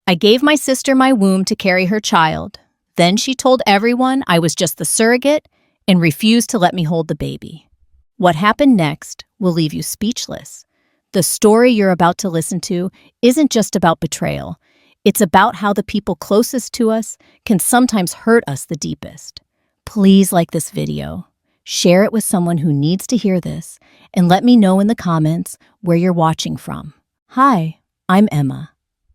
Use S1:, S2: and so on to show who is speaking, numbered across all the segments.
S1: I gave my sister my womb to carry her child. Then she told everyone I was just the surrogate and refused to let me hold the baby. What happened next will leave you speechless. The story you're about to listen to isn't just about betrayal. It's about how the people closest to us can sometimes hurt us the deepest. Please like this video, share it with someone who needs to hear this, and let me know in the comments where you're watching from. Hi, I'm Emma.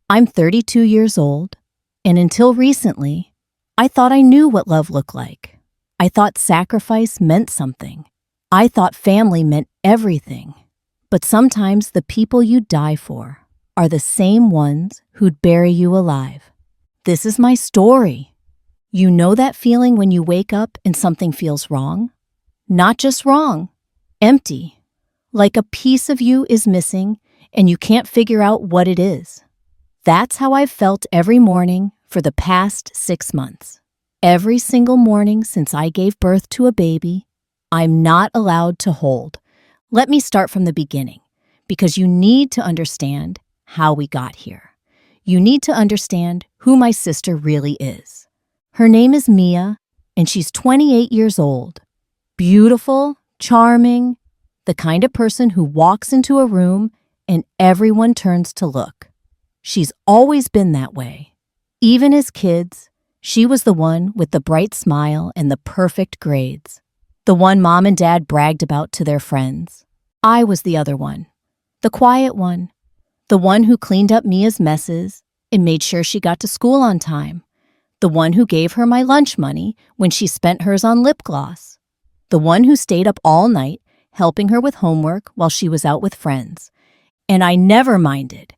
S1: I'm 32 years old, and until recently, I thought I knew what love looked like. I thought sacrifice meant something. I thought family meant everything. But sometimes the people you die for are the same ones who'd bury you alive. This is my story. You know that feeling when you wake up and something feels wrong? Not just wrong, empty. Like a piece of you is missing and you can't figure out what it is. That's how I've felt every morning for the past 6 months. Every single morning since I gave birth to a baby, I'm not allowed to hold. Let me start from the beginning, because you need to understand how we got here. You need to understand who my sister really is. Her name is Mia, and she's 28 years old. Beautiful, charming, the kind of person who walks into a room and everyone turns to look. She's always been that way. Even as kids, she was the one with the bright smile and the perfect grades. The one mom and dad bragged about to their friends. I was the other one, the quiet one, the one who cleaned up Mia's messes and made sure she got to school on time, the one who gave her my lunch money when she spent hers on lip gloss, the one who stayed up all night helping her with homework while she was out with friends. And I never minded.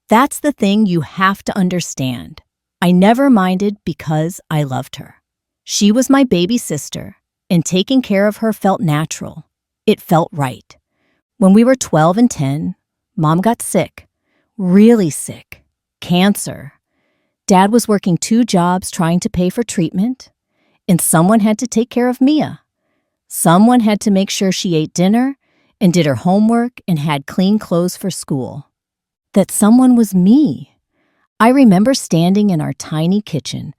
S1: That's the thing you have to understand. I never minded because I loved her. She was my baby sister, and taking care of her felt natural. It felt right. When we were 12 and 10, Mom got sick, really sick, cancer. Dad was working 2 jobs trying to pay for treatment, and someone had to take care of Mia. Someone had to make sure she ate dinner and did her homework and had clean clothes for school. That someone was me. I remember standing in our tiny kitchen,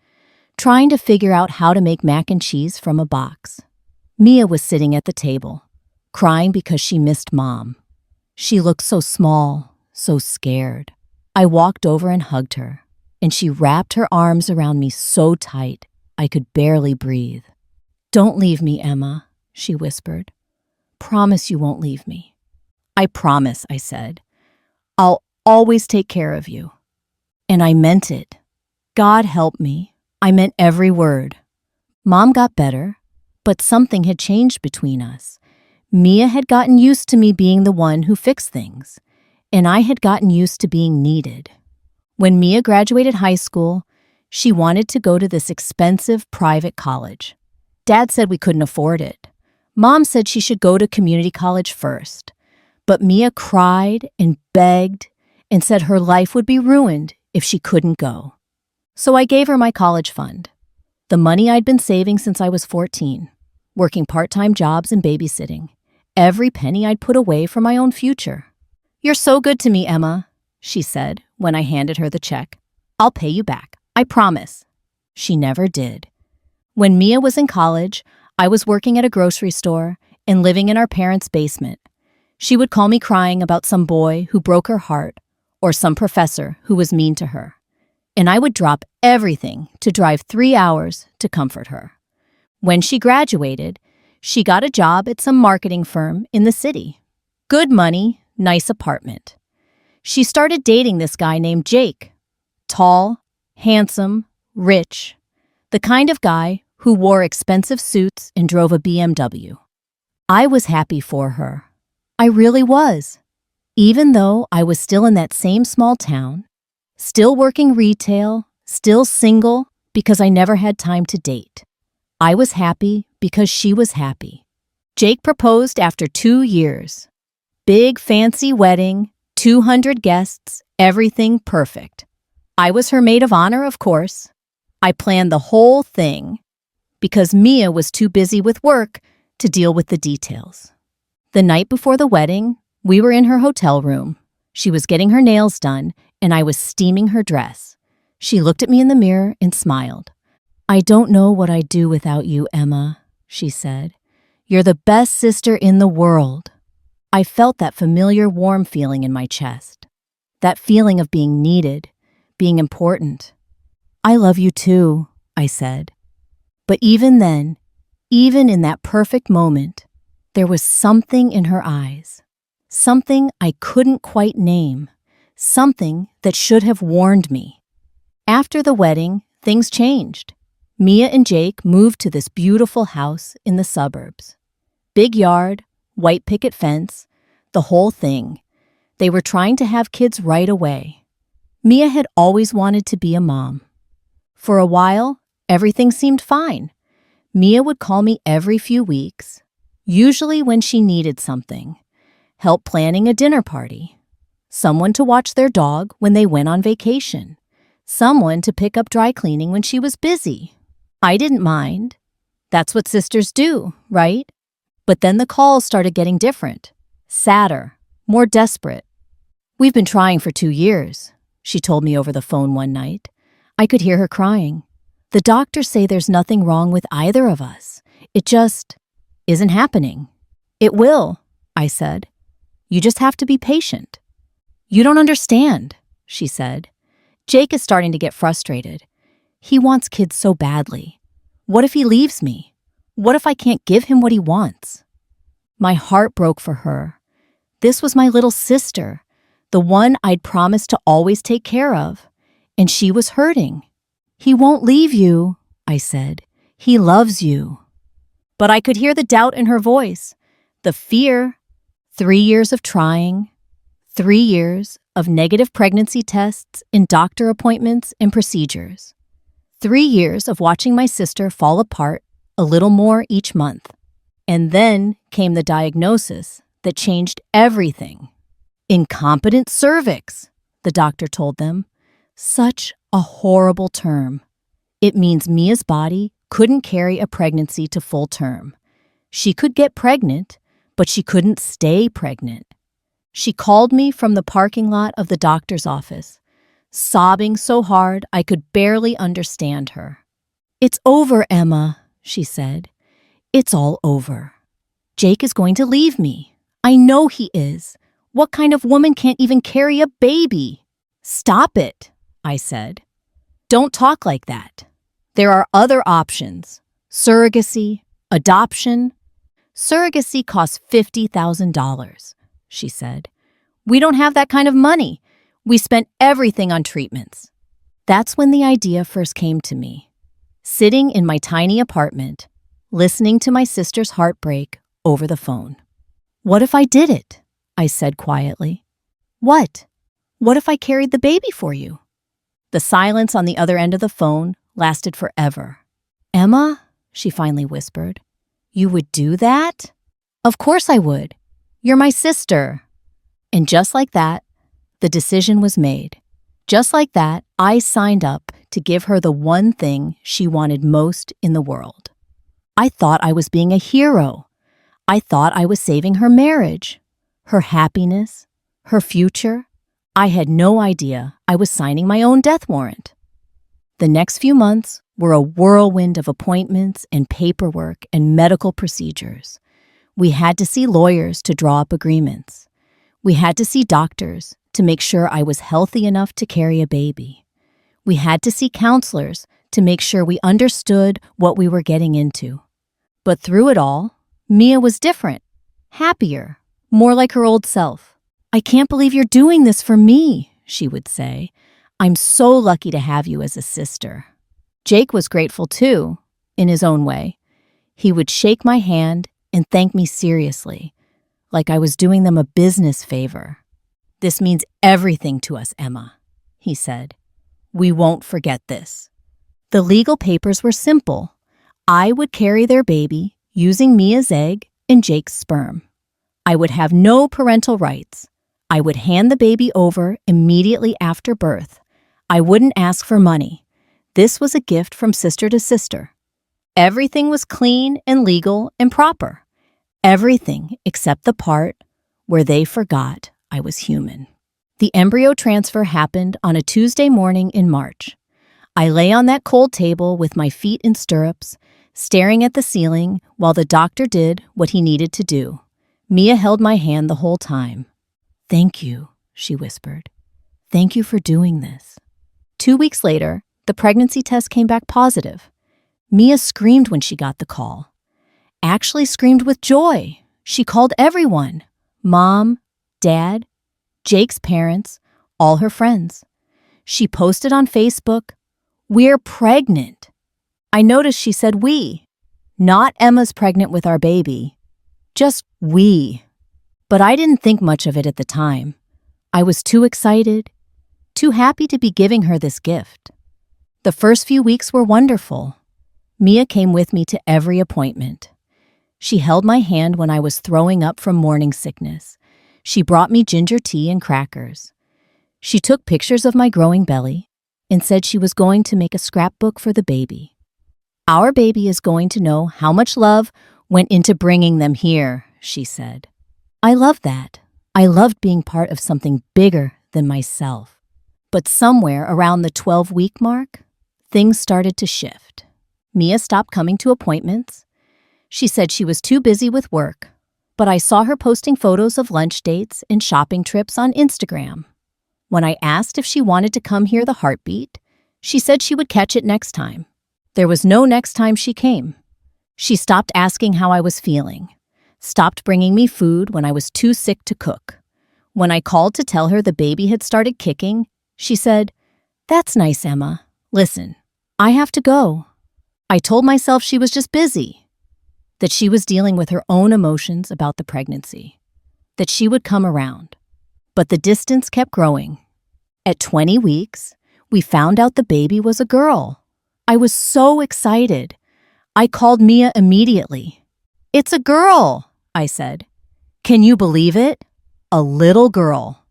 S1: trying to figure out how to make mac and cheese from a box. Mia was sitting at the table, crying because she missed Mom. She looked so small, so scared. I walked over and hugged her, and she wrapped her arms around me so tight I could barely breathe. "Don't leave me, Emma," she whispered. "Promise you won't leave me." "I promise," I said. "I'll always take care of you." And I meant it. God help me. I meant every word. Mom got better, but something had changed between us. Mia had gotten used to me being the one who fixed things, and I had gotten used to being needed. When Mia graduated high school, she wanted to go to this expensive private college. Dad said we couldn't afford it. Mom said she should go to community college first. But Mia cried and begged and said her life would be ruined if she couldn't go. So I gave her my college fund, the money I'd been saving since I was 14, working part-time jobs and babysitting, every penny I'd put away for my own future. "You're so good to me, Emma," she said when I handed her the check. "I'll pay you back, I promise." She never did. When Mia was in college, I was working at a grocery store and living in our parents' basement. She would call me crying about some boy who broke her heart or some professor who was mean to her. And I would drop everything to drive 3 hours to comfort her. When she graduated, she got a job at some marketing firm in the city. Good money, nice apartment. She started dating this guy named Jake. Tall, handsome, rich. The kind of guy who wore expensive suits and drove a BMW. I was happy for her. I really was. Even though I was still in that same small town, still working retail, still single because I never had time to date. I was happy because she was happy. Jake proposed after 2 years. Big fancy wedding, 200 guests, everything perfect. I was her maid of honor, of course. I planned the whole thing because Mia was too busy with work to deal with the details. The night before the wedding, we were in her hotel room. She was getting her nails done, and I was steaming her dress. She looked at me in the mirror and smiled. "I don't know what I'd do without you, Emma," she said. "You're the best sister in the world." I felt that familiar warm feeling in my chest. That feeling of being needed, being important. "I love you too," I said. But even then, even in that perfect moment, there was something in her eyes. Something I couldn't quite name. Something that should have warned me. After the wedding, things changed. Mia and Jake moved to this beautiful house in the suburbs. Big yard, white picket fence, the whole thing. They were trying to have kids right away. Mia had always wanted to be a mom. For a while, everything seemed fine. Mia would call me every few weeks, usually when she needed something. Help planning a dinner party. Someone to watch their dog when they went on vacation. Someone to pick up dry cleaning when she was busy. I didn't mind. That's what sisters do, right? But then the calls started getting different. Sadder, more desperate. "We've been trying for 2 years," she told me over the phone one night. I could hear her crying. "The doctors say there's nothing wrong with either of us. It just isn't happening." "It will," I said. "You just have to be patient." "You don't understand," she said. "Jake is starting to get frustrated. He wants kids so badly. What if he leaves me? What if I can't give him what he wants?" My heart broke for her. This was my little sister, the one I'd promised to always take care of, and she was hurting. "He won't leave you," I said. "He loves you." But I could hear the doubt in her voice, the fear. 3 years of trying, 3 years of negative pregnancy tests and doctor appointments and procedures. 3 years of watching my sister fall apart a little more each month. And then came the diagnosis that changed everything. Incompetent cervix, the doctor told them. Such a horrible term. It means Mia's body couldn't carry a pregnancy to full term. She could get pregnant, but she couldn't stay pregnant. She called me from the parking lot of the doctor's office, sobbing so hard I could barely understand her. "It's over, Emma," she said. "It's all over. Jake is going to leave me. I know he is. What kind of woman can't even carry a baby?" "Stop it," I said. "Don't talk like that. There are other options. Surrogacy, adoption." "Surrogacy costs $50,000, she said. "We don't have that kind of money. We spent everything on treatments." That's when the idea first came to me. Sitting in my tiny apartment, listening to my sister's heartbreak over the phone. "What if I did it?" I said quietly. "What? What if I carried the baby for you?" The silence on the other end of the phone lasted forever. "Emma," she finally whispered, "you would do that?" "Of course I would. You're my sister." And just like that, the decision was made. Just like that, I signed up to give her the one thing she wanted most in the world. I thought I was being a hero. I thought I was saving her marriage, her happiness, her future. I had no idea I was signing my own death warrant. The next few months were a whirlwind of appointments and paperwork and medical procedures. We had to see lawyers to draw up agreements. We had to see doctors to make sure I was healthy enough to carry a baby. We had to see counselors to make sure we understood what we were getting into. But through it all, Mia was different, happier, more like her old self. "I can't believe you're doing this for me," she would say. "I'm so lucky to have you as a sister." Jake was grateful too, in his own way. He would shake my hand and thank me seriously, like I was doing them a business favor. "This means everything to us, Emma," he said. "We won't forget this." The legal papers were simple. I would carry their baby using Mia's egg and Jake's sperm. I would have no parental rights. I would hand the baby over immediately after birth. I wouldn't ask for money. This was a gift from sister to sister. Everything was clean and legal and proper. Everything except the part where they forgot I was human. The embryo transfer happened on a Tuesday morning in March. I lay on that cold table with my feet in stirrups, staring at the ceiling while the doctor did what he needed to do. Mia held my hand the whole time. "Thank you," she whispered. "Thank you for doing this." 2 weeks later, the pregnancy test came back positive. Mia screamed when she got the call. Actually screamed with joy. She called everyone. Mom, Dad, Jake's parents, all her friends. She posted on Facebook, "We're pregnant." I noticed she said we. Not Emma's pregnant with our baby. Just we. But I didn't think much of it at the time. I was too excited, too happy to be giving her this gift. The first few weeks were wonderful. Mia came with me to every appointment. She held my hand when I was throwing up from morning sickness. She brought me ginger tea and crackers. She took pictures of my growing belly and said she was going to make a scrapbook for the baby. "Our baby is going to know how much love went into bringing them here," she said. I loved that. I loved being part of something bigger than myself. But somewhere around the 12-week mark, things started to shift. Mia stopped coming to appointments. She said she was too busy with work, but I saw her posting photos of lunch dates and shopping trips on Instagram. When I asked if she wanted to come hear the heartbeat, she said she would catch it next time. There was no next time she came. She stopped asking how I was feeling, stopped bringing me food when I was too sick to cook. When I called to tell her the baby had started kicking, she said, "That's nice, Emma. Listen, I have to go." I told myself she was just busy, that she was dealing with her own emotions about the pregnancy, that she would come around. But the distance kept growing. At 20 weeks, we found out the baby was a girl. I was so excited. I called Mia immediately. "It's a girl," I said. "Can you believe it? A little girl."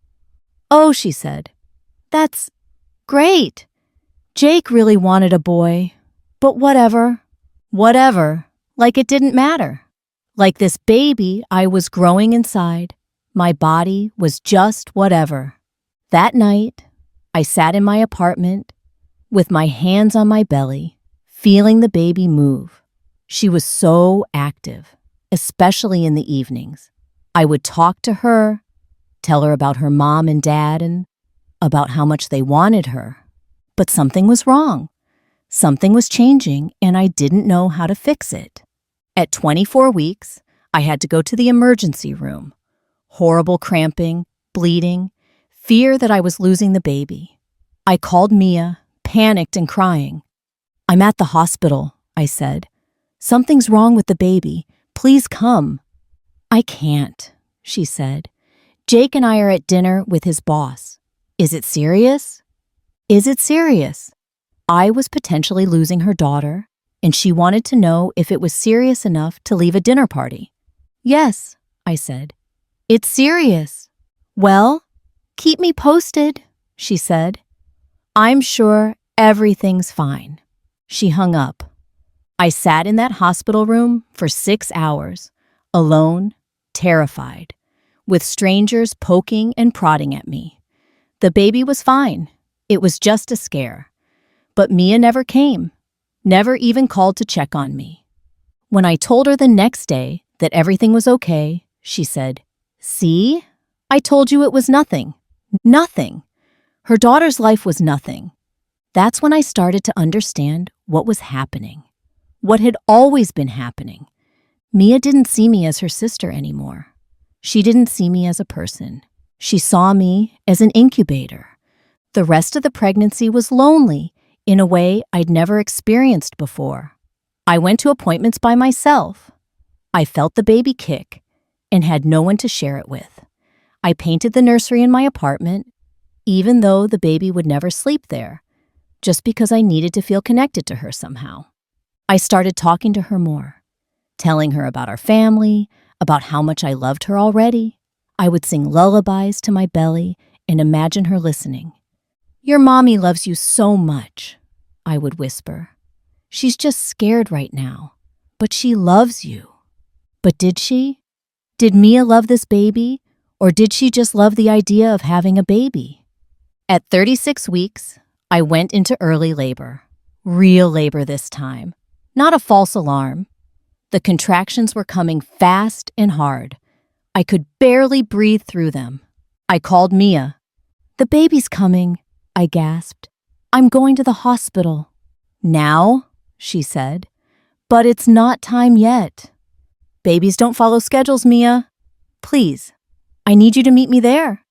S1: "Oh," she said. "That's great. Jake really wanted a boy, but whatever. Whatever, like it didn't matter. Like this baby I was growing inside, my body was just whatever." That night, I sat in my apartment with my hands on my belly, feeling the baby move. She was so active, especially in the evenings. I would talk to her, tell her about her mom and dad and about how much they wanted her. But something was wrong. Something was changing, and I didn't know how to fix it. At 24 weeks, I had to go to the emergency room. Horrible cramping, bleeding, fear that I was losing the baby. I called Mia, panicked and crying. "I'm at the hospital," I said. "Something's wrong with the baby. Please come." "I can't," she said. "Jake and I are at dinner with his boss. Is it serious? Is it serious?" I was potentially losing her daughter, and she wanted to know if it was serious enough to leave a dinner party. "Yes," I said. "It's serious." "Well, keep me posted," she said. "I'm sure everything's fine." She hung up. I sat in that hospital room for 6 hours, alone, terrified, with strangers poking and prodding at me. The baby was fine. It was just a scare. But Mia never came, never even called to check on me. When I told her the next day that everything was okay, she said, "See? I told you it was nothing. Nothing." Her daughter's life was nothing. That's when I started to understand what was happening, what had always been happening. Mia didn't see me as her sister anymore. She didn't see me as a person. She saw me as an incubator. The rest of the pregnancy was lonely in a way I'd never experienced before. I went to appointments by myself. I felt the baby kick and had no one to share it with. I painted the nursery in my apartment, even though the baby would never sleep there, just because I needed to feel connected to her somehow. I started talking to her more, telling her about our family, about how much I loved her already. I would sing lullabies to my belly and imagine her listening. "Your mommy loves you so much," I would whisper. "She's just scared right now, but she loves you." But did she? Did Mia love this baby, or did she just love the idea of having a baby? At 36 weeks, I went into early labor. Real labor this time. Not a false alarm. The contractions were coming fast and hard. I could barely breathe through them. I called Mia. "The baby's coming," I gasped. "I'm going to the hospital." "Now?" she said. "But it's not time yet." "Babies don't follow schedules, Mia. Please, I need you to meet me there."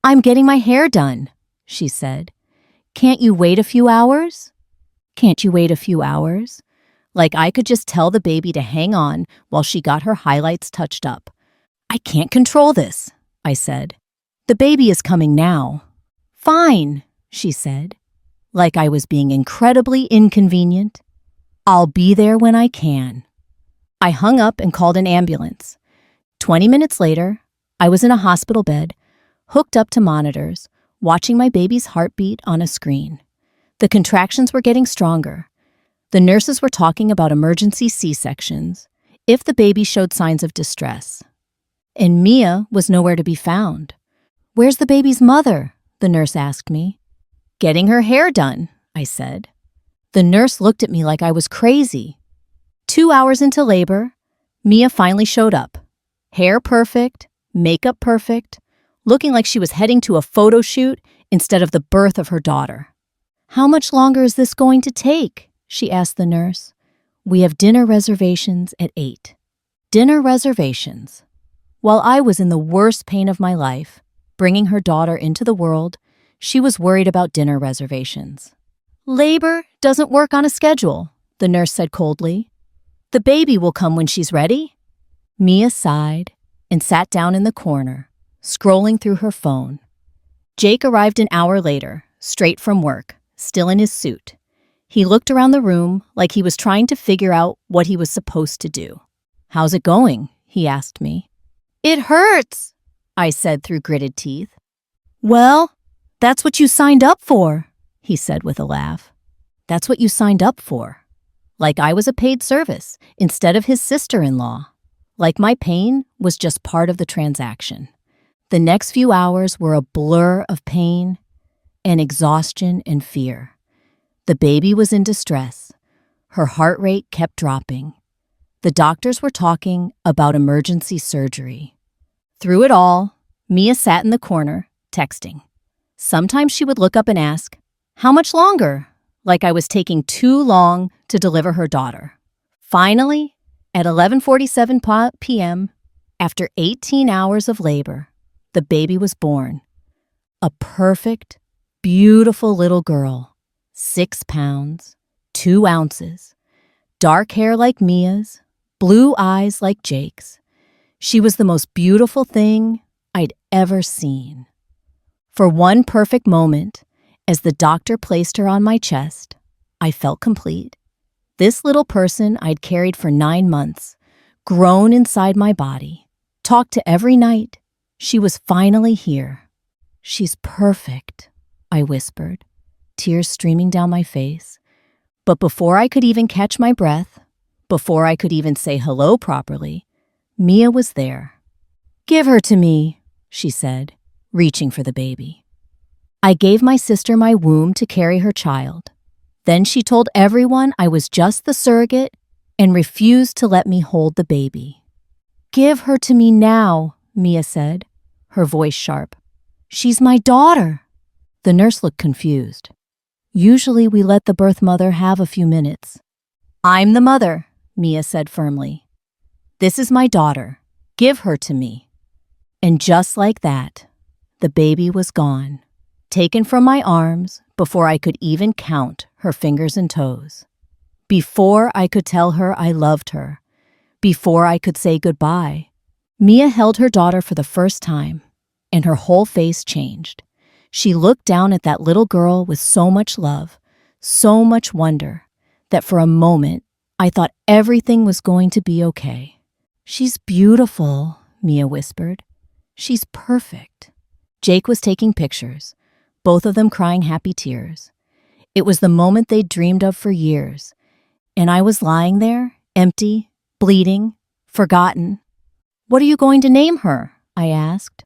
S1: "I'm getting my hair done," she said. "Can't you wait a few hours?" Can't you wait a few hours? Like I could just tell the baby to hang on while she got her highlights touched up. "I can't control this," I said. "The baby is coming now." "Fine," she said, like I was being incredibly inconvenient. "I'll be there when I can." I hung up and called an ambulance. 20 minutes later, I was in a hospital bed, hooked up to monitors, watching my baby's heartbeat on a screen. The contractions were getting stronger. The nurses were talking about emergency C-sections if the baby showed signs of distress. And Mia was nowhere to be found. "Where's the baby's mother?" the nurse asked me. "Getting her hair done," I said. The nurse looked at me like I was crazy. 2 hours into labor, Mia finally showed up. Hair perfect, makeup perfect, looking like she was heading to a photo shoot instead of the birth of her daughter. "How much longer is this going to take?" she asked the nurse. "We have dinner reservations at 8. Dinner reservations. While I was in the worst pain of my life, bringing her daughter into the world, she was worried about dinner reservations. "Labor doesn't work on a schedule," the nurse said coldly. "The baby will come when she's ready." Mia sighed and sat down in the corner, scrolling through her phone. Jake arrived an hour later, straight from work, still in his suit. He looked around the room like he was trying to figure out what he was supposed to do. "How's it going?" he asked me. "It hurts," I said through gritted teeth. "Well, that's what you signed up for," he said with a laugh. "That's what you signed up for." Like I was a paid service instead of his sister-in-law. Like my pain was just part of the transaction. The next few hours were a blur of pain and exhaustion and fear. The baby was in distress. Her heart rate kept dropping. The doctors were talking about emergency surgery. Through it all, Mia sat in the corner, texting. Sometimes she would look up and ask, "How much longer?" Like I was taking too long to deliver her daughter. Finally, at 11:47 p.m., after 18 hours of labor, the baby was born. A perfect, beautiful little girl. 6 pounds, 2 ounces, dark hair like Mia's, blue eyes like Jake's. She was the most beautiful thing I'd ever seen. For one perfect moment, as the doctor placed her on my chest, I felt complete. This little person I'd carried for 9 months, grown inside my body, talked to every night. She was finally here. "She's perfect," I whispered, tears streaming down my face. But before I could even catch my breath, before I could even say hello properly, Mia was there. "Give her to me," she said, reaching for the baby. I gave my sister my womb to carry her child. Then she told everyone I was just the surrogate and refused to let me hold the baby. "Give her to me now," Mia said, her voice sharp. "She's my daughter." The nurse looked confused. "Usually we let the birth mother have a few minutes." "I'm the mother," Mia said firmly. "This is my daughter. Give her to me." And just like that, the baby was gone, taken from my arms before I could even count her fingers and toes. Before I could tell her I loved her, before I could say goodbye, Mia held her daughter for the first time, and her whole face changed. She looked down at that little girl with so much love, so much wonder, that for a moment I thought everything was going to be okay. "She's beautiful," Mia whispered. "She's perfect." Jake was taking pictures, both of them crying happy tears. It was the moment they'd dreamed of for years, and I was lying there, empty, bleeding, forgotten. "What are you going to name her?" I asked.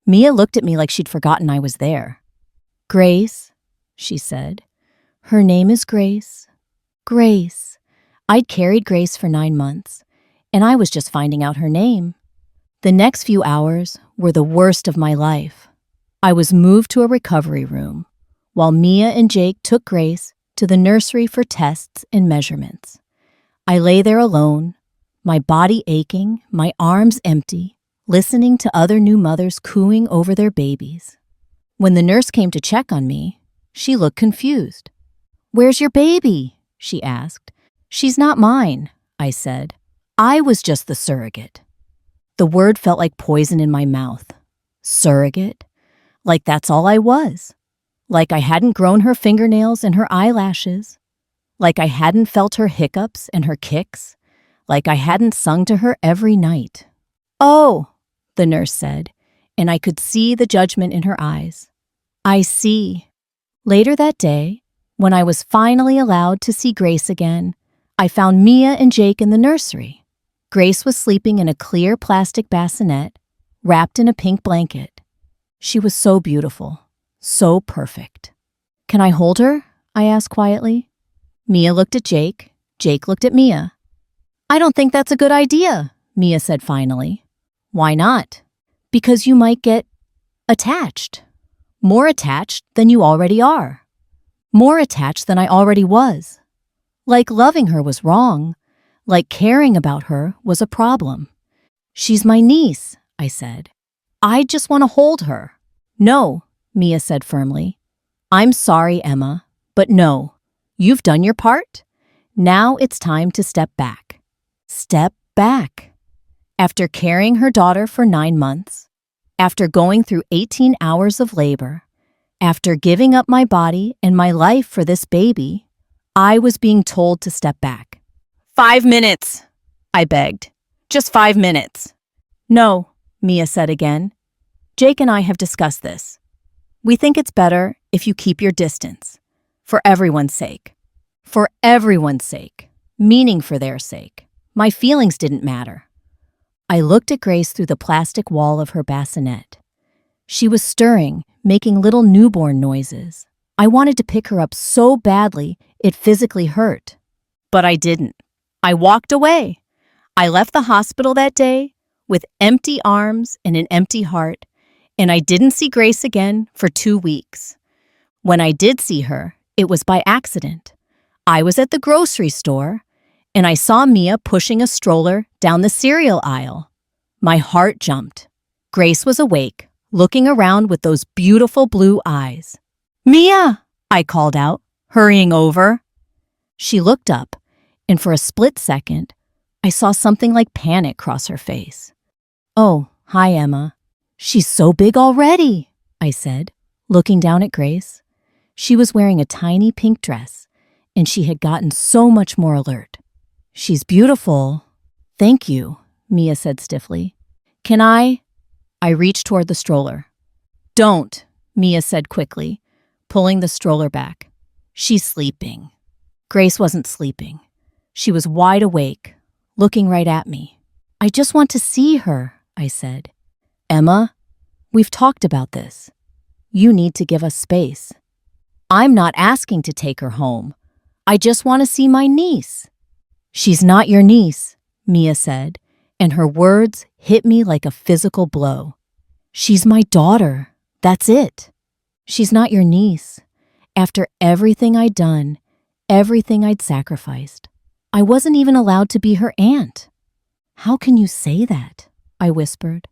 S1: Mia looked at me like she'd forgotten I was there. "Grace," she said, Her name is Grace. Grace. I'd carried Grace for 9 months, and I was just finding out her name. The next few hours were the worst of my life. I was moved to a recovery room, while Mia and Jake took Grace to the nursery for tests and measurements. I lay there alone, my body aching, my arms empty, listening to other new mothers cooing over their babies. When the nurse came to check on me, she looked confused. "Where's your baby?" she asked. "She's not mine," I said. "I was just the surrogate." The word felt like poison in my mouth. Surrogate? Like that's all I was. Like I hadn't grown her fingernails and her eyelashes. Like I hadn't felt her hiccups and her kicks. Like I hadn't sung to her every night. "Oh," the nurse said, and I could see the judgment in her eyes. "I see." Later that day, when I was finally allowed to see Grace again, I found Mia and Jake in the nursery. Grace was sleeping in a clear plastic bassinet, wrapped in a pink blanket. She was so beautiful, so perfect. "Can I hold her?" I asked quietly. Mia looked at Jake. Jake looked at Mia. "I don't think that's a good idea," Mia said finally. "Why not?" "Because you might get attached. More attached than you already are. More attached than I already was. Like loving her was wrong. Like caring about her was a problem." "She's my niece," I said. "I just want to hold her." "No," Mia said firmly. "I'm sorry, Emma, but no. You've done your part. Now it's time to step back." Step back. After carrying her daughter for 9 months, after going through 18 hours of labor, after giving up my body and my life for this baby, I was being told to step back. "5 minutes," I begged. "Just 5 minutes." "No," Mia said again. "Jake and I have discussed this. We think it's better if you keep your distance. For everyone's sake. For everyone's sake. Meaning for their sake. My feelings didn't matter." I looked at Grace through the plastic wall of her bassinet. She was stirring, making little newborn noises. I wanted to pick her up so badly it physically hurt. But I didn't. I walked away. I left the hospital that day with empty arms and an empty heart, and I didn't see Grace again for 2 weeks. When I did see her, it was by accident. I was at the grocery store, and I saw Mia pushing a stroller down the cereal aisle. My heart jumped. Grace was awake, looking around with those beautiful blue eyes. "Mia!" I called out, hurrying over. She looked up, and for a split second, I saw something like panic cross her face. "Oh, hi, Emma." "She's so big already," I said, looking down at Grace. She was wearing a tiny pink dress, and she had gotten so much more alert. "She's beautiful." "Thank you," Mia said stiffly. "Can I?" I reached toward the stroller. "Don't," Mia said quickly, pulling the stroller back. "She's sleeping." Grace wasn't sleeping. She was wide awake, looking right at me. "I just want to see her," I said. "Emma, we've talked about this. You need to give us space. I'm not asking to take her home. I just want to see my niece." "She's not your niece," Mia said, and her words hit me like a physical blow. "She's my daughter. That's it. She's not your niece. After everything I'd done, everything I'd sacrificed, I wasn't even allowed to be her aunt." "How can you say that?" I whispered.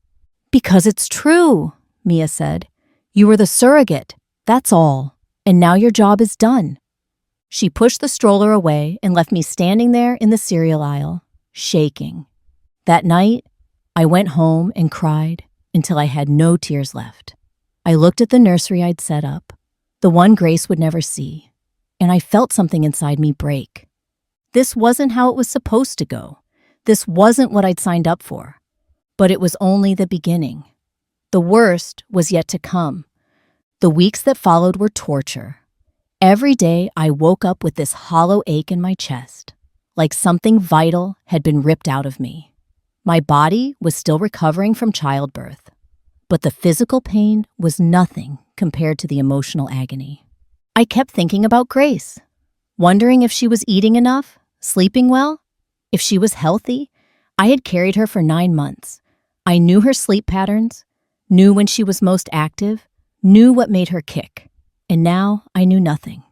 S1: "Because it's true," Mia said. "You were the surrogate, that's all, and now your job is done." She pushed the stroller away and left me standing there in the cereal aisle, shaking. That night, I went home and cried until I had no tears left. I looked at the nursery I'd set up, the one Grace would never see, and I felt something inside me break. This wasn't how it was supposed to go. This wasn't what I'd signed up for. But it was only the beginning. The worst was yet to come. The weeks that followed were torture. Every day I woke up with this hollow ache in my chest, like something vital had been ripped out of me. My body was still recovering from childbirth, but the physical pain was nothing compared to the emotional agony. I kept thinking about Grace, wondering if she was eating enough, sleeping well, if she was healthy. I had carried her for 9 months. I knew her sleep patterns, knew when she was most active, knew what made her kick. And now I knew nothing.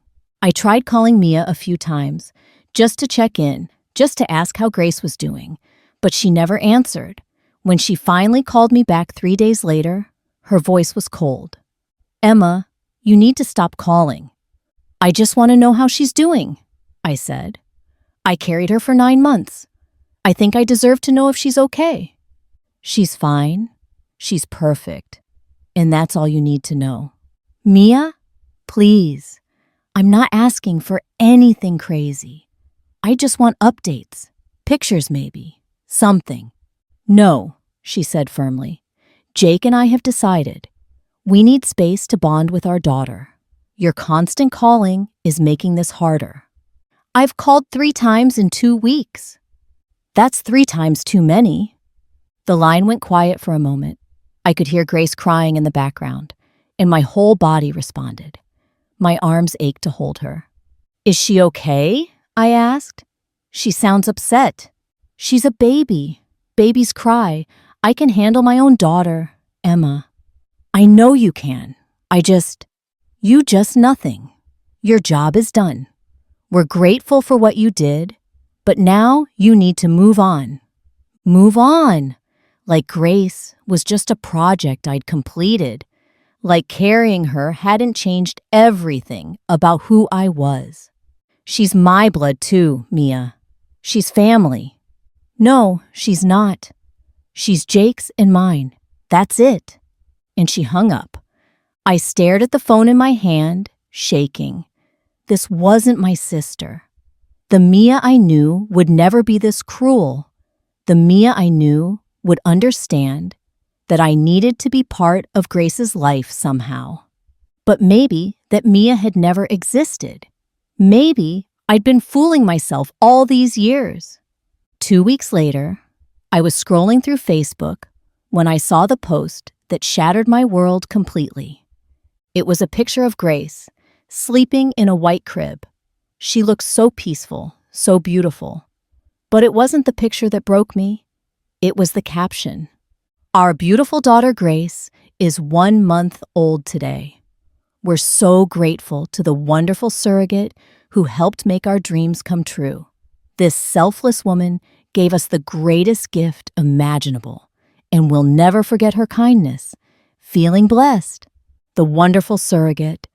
S1: I tried calling Mia a few times, just to check in, just to ask how Grace was doing, but she never answered. When she finally called me back 3 days later, her voice was cold. "Emma, you need to stop calling." "I just want to know how she's doing," I said. "I carried her for 9 months. I think I deserve to know if she's okay." "She's fine. She's perfect. And that's all you need to know." "Mia, please. I'm not asking for anything crazy. I just want updates, pictures maybe, something." "No," she said firmly. "Jake and I have decided. We need space to bond with our daughter. Your constant calling is making this harder." "I've called 3 times in 2 weeks." "That's 3 times too many." The line went quiet for a moment. I could hear Grace crying in the background, and my whole body responded. My arms ached to hold her. "Is she okay?" I asked. "She sounds upset." "She's a baby. Babies cry. I can handle my own daughter, Emma." "I know you can. You just nothing. Your job is done. We're grateful for what you did, but now you need to move on." Move on. Like Grace was just a project I'd completed. Like carrying her hadn't changed everything about who I was. "She's my blood too, Mia. She's family." "No, she's not. She's Jake's and mine. That's it." And she hung up. I stared at the phone in my hand, shaking. This wasn't my sister. The Mia I knew would never be this cruel. The Mia I knew would understand that I needed to be part of Grace's life somehow. But maybe that Mia had never existed. Maybe I'd been fooling myself all these years. 2 weeks later, I was scrolling through Facebook when I saw the post that shattered my world completely. It was a picture of Grace, sleeping in a white crib. She looked so peaceful, so beautiful. But it wasn't the picture that broke me. It was the caption. "Our beautiful daughter Grace is 1 month old today. We're so grateful to the wonderful surrogate who helped make our dreams come true. This selfless woman gave us the greatest gift imaginable, and we'll never forget her kindness. Feeling blessed. The wonderful surrogate.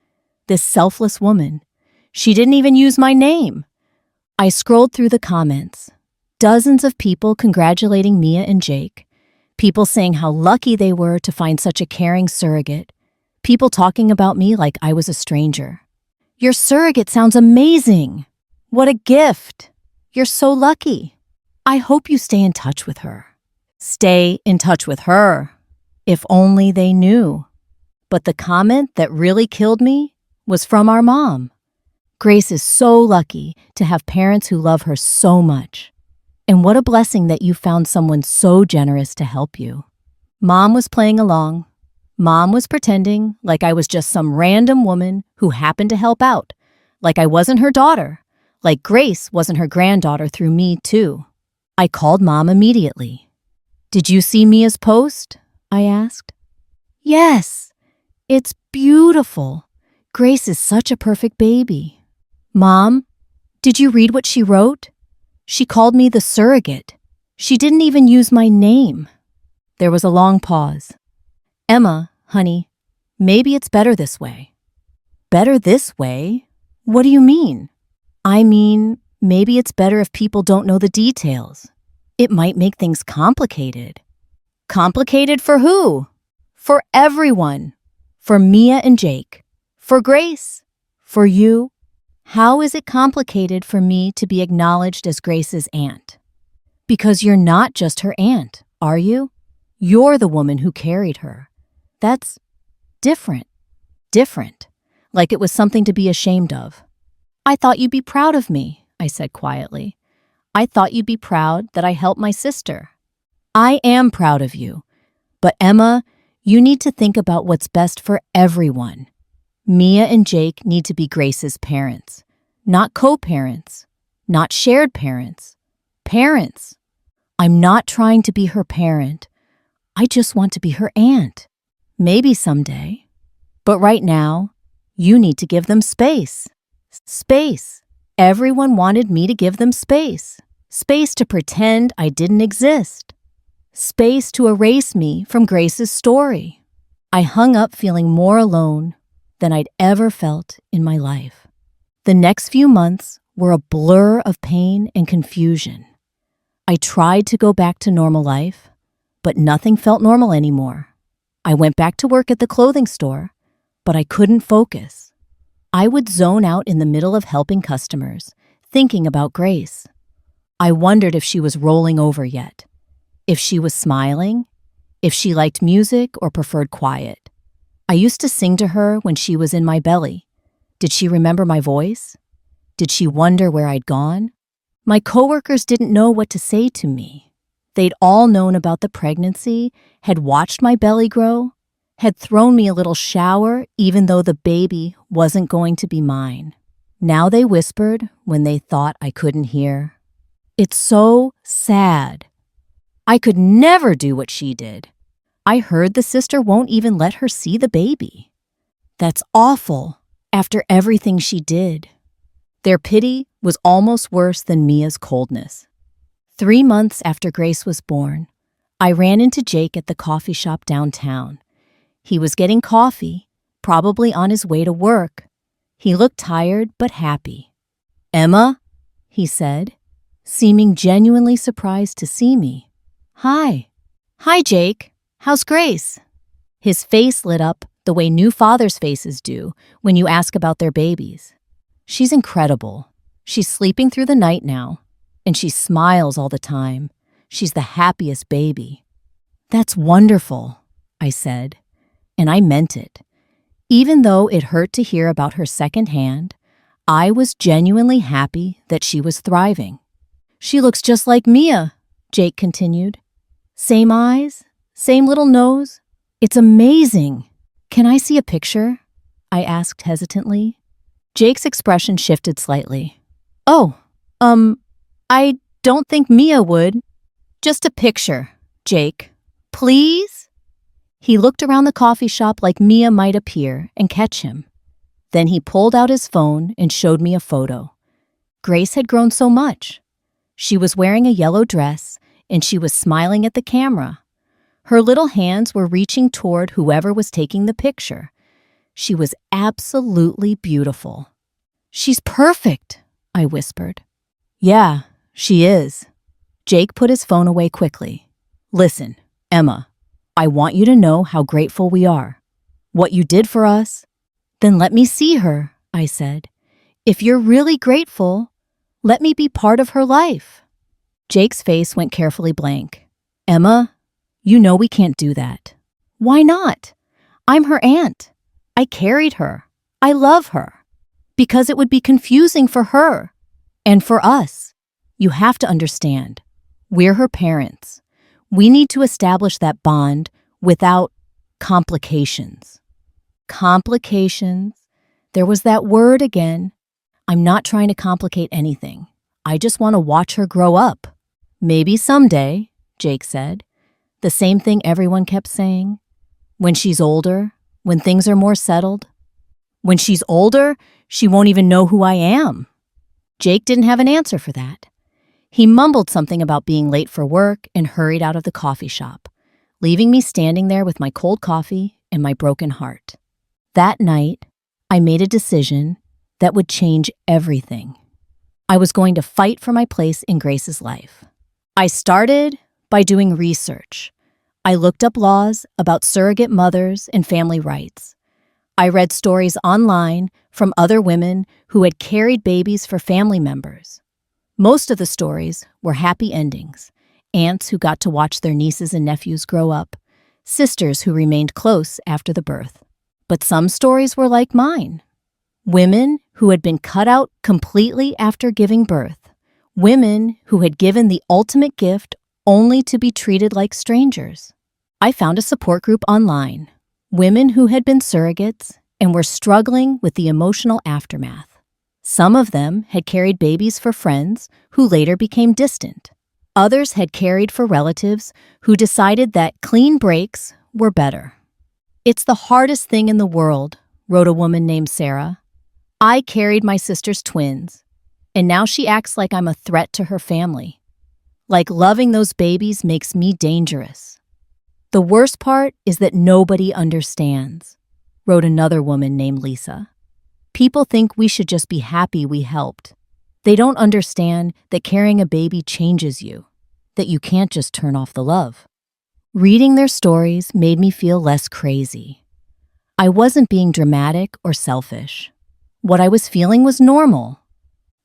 S1: This selfless woman. She didn't even use my name." I scrolled through the comments. Dozens of people congratulating Mia and Jake. People saying how lucky they were to find such a caring surrogate. People talking about me like I was a stranger. "Your surrogate sounds amazing. What a gift. You're so lucky. I hope you stay in touch with her." Stay in touch with her. If only they knew. But the comment that really killed me was from our mom. "Grace is so lucky to have parents who love her so much. And what a blessing that you found someone so generous to help you." Mom was playing along. Mom was pretending like I was just some random woman who happened to help out, like I wasn't her daughter, like Grace wasn't her granddaughter through me too. I called Mom immediately. "Did you see Mia's post?" I asked. "Yes. It's beautiful. Grace is such a perfect baby." "Mom, did you read what she wrote? She called me the surrogate. She didn't even use my name." There was a long pause. "Emma, honey, maybe it's better this way." "Better this way? What do you mean?" "I mean, maybe it's better if people don't know the details. It might make things complicated." "Complicated for who?" "For everyone. For Mia and Jake. For Grace. For you. How is it complicated for me to be acknowledged as Grace's aunt?" "Because you're not just her aunt, are you? You're the woman who carried her. That's different. Different. Like it was something to be ashamed of." "I thought you'd be proud of me," I said quietly. "I thought you'd be proud that I helped my sister." "I am proud of you. But Emma, you need to think about what's best for everyone. Mia and Jake need to be Grace's parents, Not co-parents, not shared parents. Parents. I'm not trying to be her parent. I just want to be her aunt. Maybe someday. But right now, you need to give them space. Space. Everyone wanted me to give them space. Space to pretend I didn't exist. Space to erase me from Grace's story. I hung up feeling more alone than I'd ever felt in my life. The next few months were a blur of pain and confusion. I tried to go back to normal life, but nothing felt normal anymore. I went back to work at the clothing store, but I couldn't focus. I would zone out in the middle of helping customers, thinking about Grace. I wondered if she was rolling over yet, if she was smiling, if she liked music or preferred quiet. I used to sing to her when she was in my belly. Did she remember my voice? Did she wonder where I'd gone? My coworkers didn't know what to say to me. They'd all known about the pregnancy, had watched my belly grow, had thrown me a little shower even though the baby wasn't going to be mine. Now they whispered when they thought I couldn't hear. It's so sad. I could never do what she did. I heard the sister won't even let her see the baby. That's awful after everything she did. Their pity was almost worse than Mia's coldness. 3 months after Grace was born, I ran into Jake at the coffee shop downtown. He was getting coffee, probably on his way to work. He looked tired but happy. "Emma?" he said, seeming genuinely surprised to see me. "Hi." "Hi, Jake. How's Grace?" His face lit up the way new fathers' faces do when you ask about their babies. "She's incredible. She's sleeping through the night now, and she smiles all the time. She's the happiest baby." "That's wonderful," I said, and I meant it. Even though it hurt to hear about her secondhand, I was genuinely happy that she was thriving. "She looks just like Mia," Jake continued. "Same eyes, same little nose. It's amazing." "Can I see a picture?" I asked hesitantly. Jake's expression shifted slightly. "Oh, I don't think Mia would." "Just a picture, Jake. Please?" He looked around the coffee shop like Mia might appear and catch him. Then he pulled out his phone and showed me a photo. Grace had grown so much. She was wearing a yellow dress, and she was smiling at the camera. Her little hands were reaching toward whoever was taking the picture. She was absolutely beautiful. "She's perfect," I whispered. "Yeah, she is." Jake put his phone away quickly. "Listen, Emma, I want you to know how grateful we are. What you did for us." "Then let me see her," I said. "If you're really grateful, let me be part of her life." Jake's face went carefully blank. "Emma, you know we can't do that." "Why not? I'm her aunt. I carried her. I love her." "Because it would be confusing for her and for us. You have to understand. We're her parents. We need to establish that bond without complications." Complications. There was that word again. I'm not trying to complicate anything. I just want to watch her grow up. "Maybe someday," Jake said. The same thing everyone kept saying. "When she's older, when things are more settled." "When she's older, she won't even know who I am." Jake didn't have an answer for that. He mumbled something about being late for work and hurried out of the coffee shop, leaving me standing there with my cold coffee and my broken heart. That night, I made a decision that would change everything. I was going to fight for my place in Grace's life. I started by doing research. I looked up laws about surrogate mothers and family rights. I read stories online from other women who had carried babies for family members. Most of the stories were happy endings: aunts who got to watch their nieces and nephews grow up, sisters who remained close after the birth. But some stories were like mine. Women who had been cut out completely after giving birth. Women who had given the ultimate gift only to be treated like strangers. I found a support group online. Women who had been surrogates and were struggling with the emotional aftermath. Some of them had carried babies for friends who later became distant. Others had carried for relatives who decided that clean breaks were better. "It's the hardest thing in the world," wrote a woman named Sarah. "I carried my sister's twins, and now she acts like I'm a threat to her family. Like loving those babies makes me dangerous. The worst part is that nobody understands," wrote another woman named Lisa. "People think we should just be happy we helped. They don't understand that carrying a baby changes you, that you can't just turn off the love." Reading their stories made me feel less crazy. I wasn't being dramatic or selfish. What I was feeling was normal.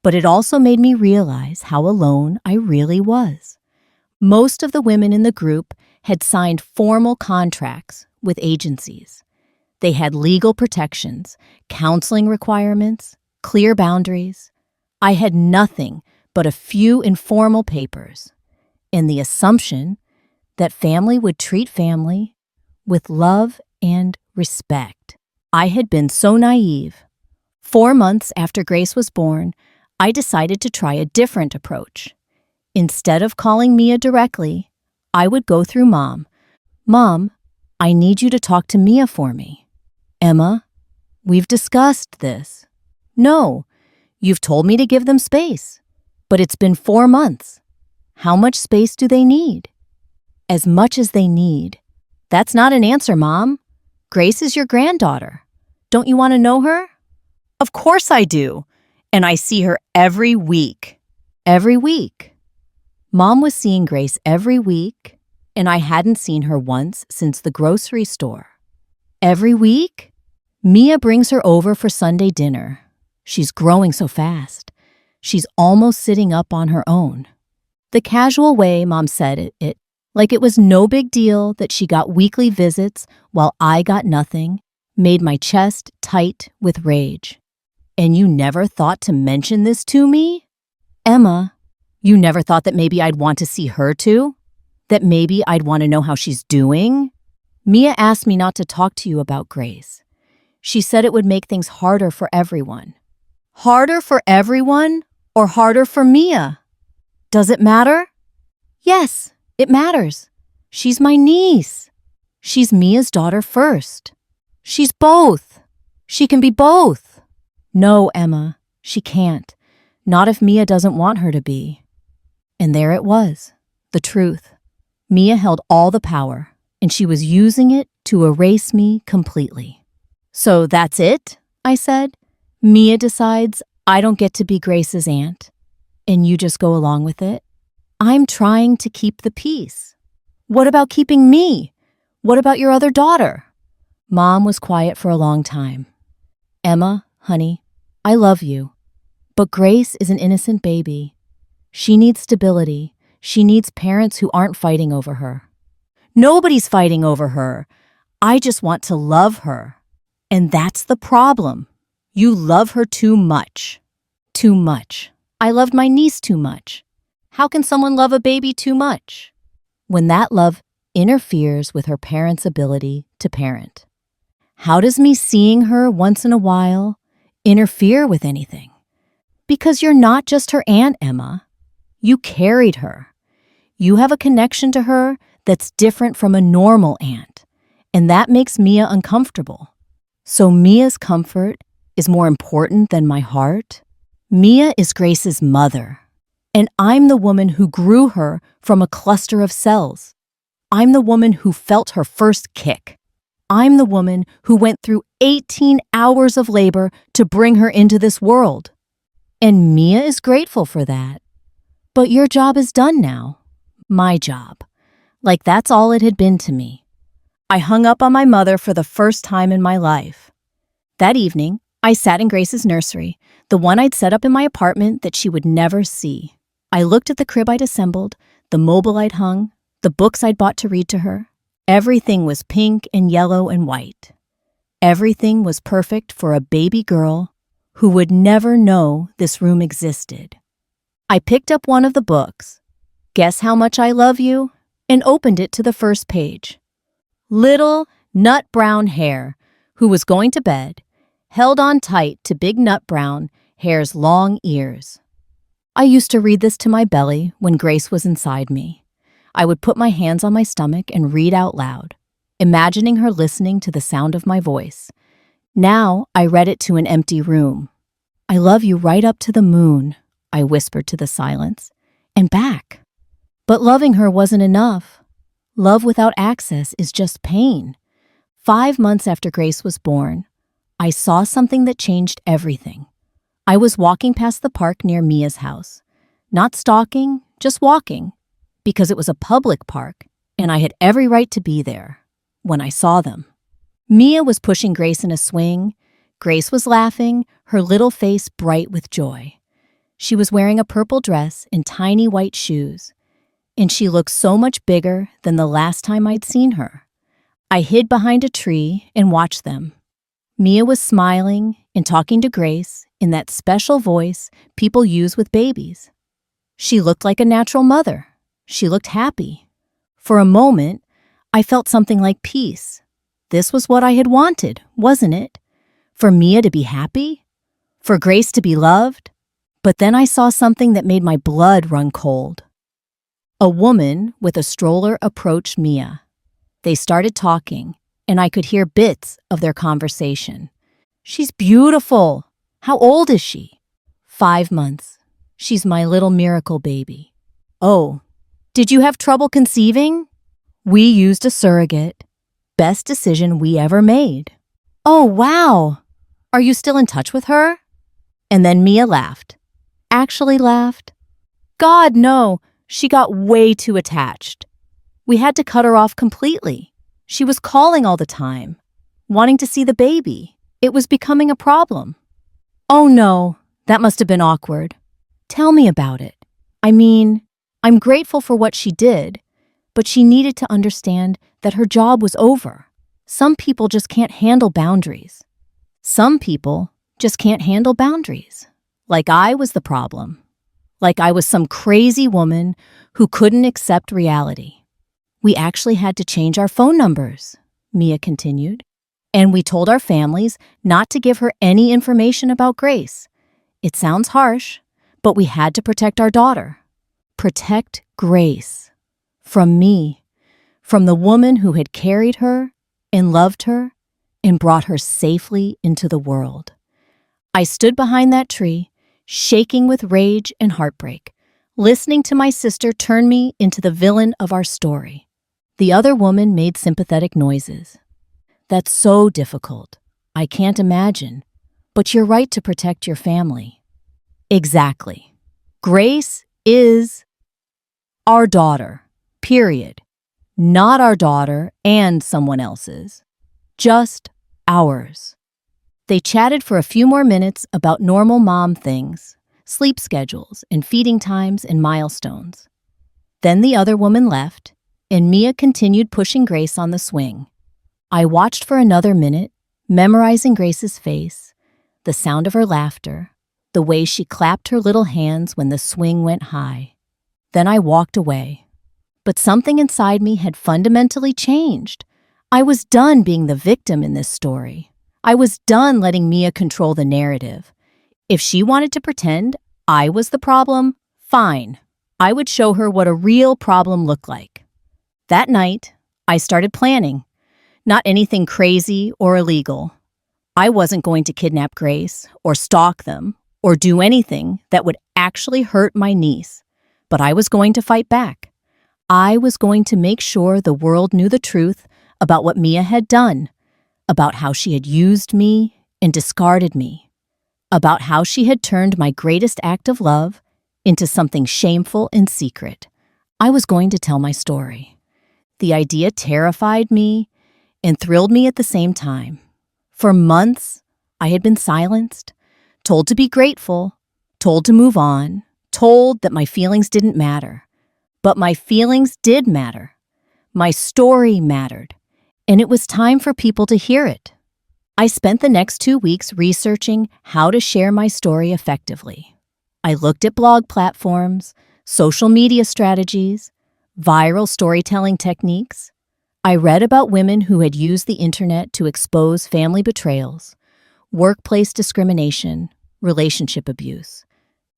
S1: But it also made me realize how alone I really was. Most of the women in the group had signed formal contracts with agencies. They had legal protections, counseling requirements, clear boundaries. I had nothing but a few informal papers, and the assumption that family would treat family with love and respect. I had been so naive. 4 months after Grace was born, I decided to try a different approach. Instead of calling Mia directly, I would go through Mom. "Mom, I need you to talk to Mia for me." "Emma, we've discussed this." "No, you've told me to give them space. But it's been 4 months. How much space do they need?" "As much as they need." "That's not an answer, Mom. Grace is your granddaughter. Don't you want to know her?" "Of course I do. And I see her every week." "Every week?" Mom was seeing Grace every week, and I hadn't seen her once since the grocery store. "Every week?" "Mia brings her over for Sunday dinner. She's growing so fast. She's almost sitting up on her own." The casual way Mom said it, like it was no big deal that she got weekly visits while I got nothing, made my chest tight with rage. "And you never thought to mention this to me?" "Emma, you never thought that maybe I'd want to see her too? That maybe I'd want to know how she's doing?" "Mia asked me not to talk to you about Grace. She said it would make things harder for everyone." "Harder for everyone or harder for Mia? Does it matter?" "Yes, it matters. She's my niece. She's Mia's daughter first. She's both. She can be both." "No, Emma, she can't. Not if Mia doesn't want her to be." And there it was, the truth. Mia held all the power, and she was using it to erase me completely. "So that's it?" I said. "Mia decides I don't get to be Grace's aunt, and you just go along with it?" "I'm trying to keep the peace." "What about keeping me? What about your other daughter?" Mom was quiet for a long time. "Emma, honey, I love you, but Grace is an innocent baby. She needs stability. She needs parents who aren't fighting over her." "Nobody's fighting over her. I just want to love her. And that's the problem. You love her too much." "Too much. I loved my niece too much. How can someone love a baby too much?" "When that love interferes with her parents' ability to parent." "How does me seeing her once in a while interfere with anything?" "Because you're not just her aunt, Emma. You carried her. You have a connection to her that's different from a normal aunt, and that makes Mia uncomfortable. So Mia's comfort is more important than my heart? Mia is Grace's mother, and I'm the woman who grew her from a cluster of cells. I'm the woman who felt her first kick. I'm the woman who went through 18 hours of labor to bring her into this world. And Mia is grateful for that. But your job is done now. My job. Like that's all it had been to me. I hung up on my mother for the first time in my life. That evening, I sat in Grace's nursery, the one I'd set up in my apartment that she would never see. I looked at the crib I'd assembled, the mobile I'd hung, the books I'd bought to read to her. Everything was pink and yellow and white. Everything was perfect for a baby girl who would never know this room existed. I picked up one of the books, Guess How Much I Love You, and opened it to the first page. Little Nut Brown Hare, who was going to bed, held on tight to Big Nut Brown, hair's long ears. I used to read this to my belly when Grace was inside me. I would put my hands on my stomach and read out loud, imagining her listening to the sound of my voice. Now I read it to an empty room. I love you right up to the moon, I whispered to the silence, and back. But loving her wasn't enough. Love without access is just pain. 5 months after Grace was born, I saw something that changed everything. I was walking past the park near Mia's house. Not stalking, just walking, because it was a public park, and I had every right to be there when I saw them. Mia was pushing Grace in a swing. Grace was laughing, her little face bright with joy. She was wearing a purple dress and tiny white shoes, and she looked so much bigger than the last time I'd seen her. I hid behind a tree and watched them. Mia was smiling and talking to Grace in that special voice people use with babies. She looked like a natural mother. She looked happy. For a moment, I felt something like peace. This was what I had wanted, wasn't it? For Mia to be happy? For Grace to be loved? But then I saw something that made my blood run cold. A woman with a stroller approached Mia. They started talking, and I could hear bits of their conversation. She's beautiful. How old is she? 5 months. She's my little miracle baby. Oh, did you have trouble conceiving? We used a surrogate. Best decision we ever made. Oh, wow. Are you still in touch with her? And then Mia laughed. Actually laughed. God, no. She got way too attached. We had to cut her off completely. She was calling all the time, wanting to see the baby. It was becoming a problem. Oh no, that must have been awkward. Tell me about it. I mean, I'm grateful for what she did, but she needed to understand that her job was over. Some people just can't handle boundaries. Some people just can't handle boundaries. Like I was the problem. Like I was some crazy woman who couldn't accept reality. We actually had to change our phone numbers, Mia continued, and we told our families not to give her any information about Grace. It sounds harsh, but we had to protect our daughter. Protect Grace. From me. From the woman who had carried her and loved her and brought her safely into the world. I stood behind that tree, shaking with rage and heartbreak, listening to my sister turn me into the villain of our story. The other woman made sympathetic noises. That's so difficult. I can't imagine. But you're right to protect your family. Exactly. Grace is our daughter, period. Not our daughter and someone else's. Just ours. They chatted for a few more minutes about normal mom things, sleep schedules and feeding times and milestones. Then the other woman left, and Mia continued pushing Grace on the swing. I watched for another minute, memorizing Grace's face, the sound of her laughter, the way she clapped her little hands when the swing went high. Then I walked away. But something inside me had fundamentally changed. I was done being the victim in this story. I was done letting Mia control the narrative. If she wanted to pretend I was the problem, fine. I would show her what a real problem looked like. That night, I started planning. Not anything crazy or illegal. I wasn't going to kidnap Grace or stalk them or do anything that would actually hurt my niece. But I was going to fight back. I was going to make sure the world knew the truth about what Mia had done, about how she had used me and discarded me, about how she had turned my greatest act of love into something shameful and secret. I was going to tell my story. The idea terrified me and thrilled me at the same time. For months, I had been silenced, told to be grateful, told to move on, told that my feelings didn't matter. But my feelings did matter. My story mattered, and it was time for people to hear it. I spent the next 2 weeks researching how to share my story effectively. I looked at blog platforms, social media strategies, viral storytelling techniques. I read about women who had used the internet to expose family betrayals, workplace discrimination, relationship abuse.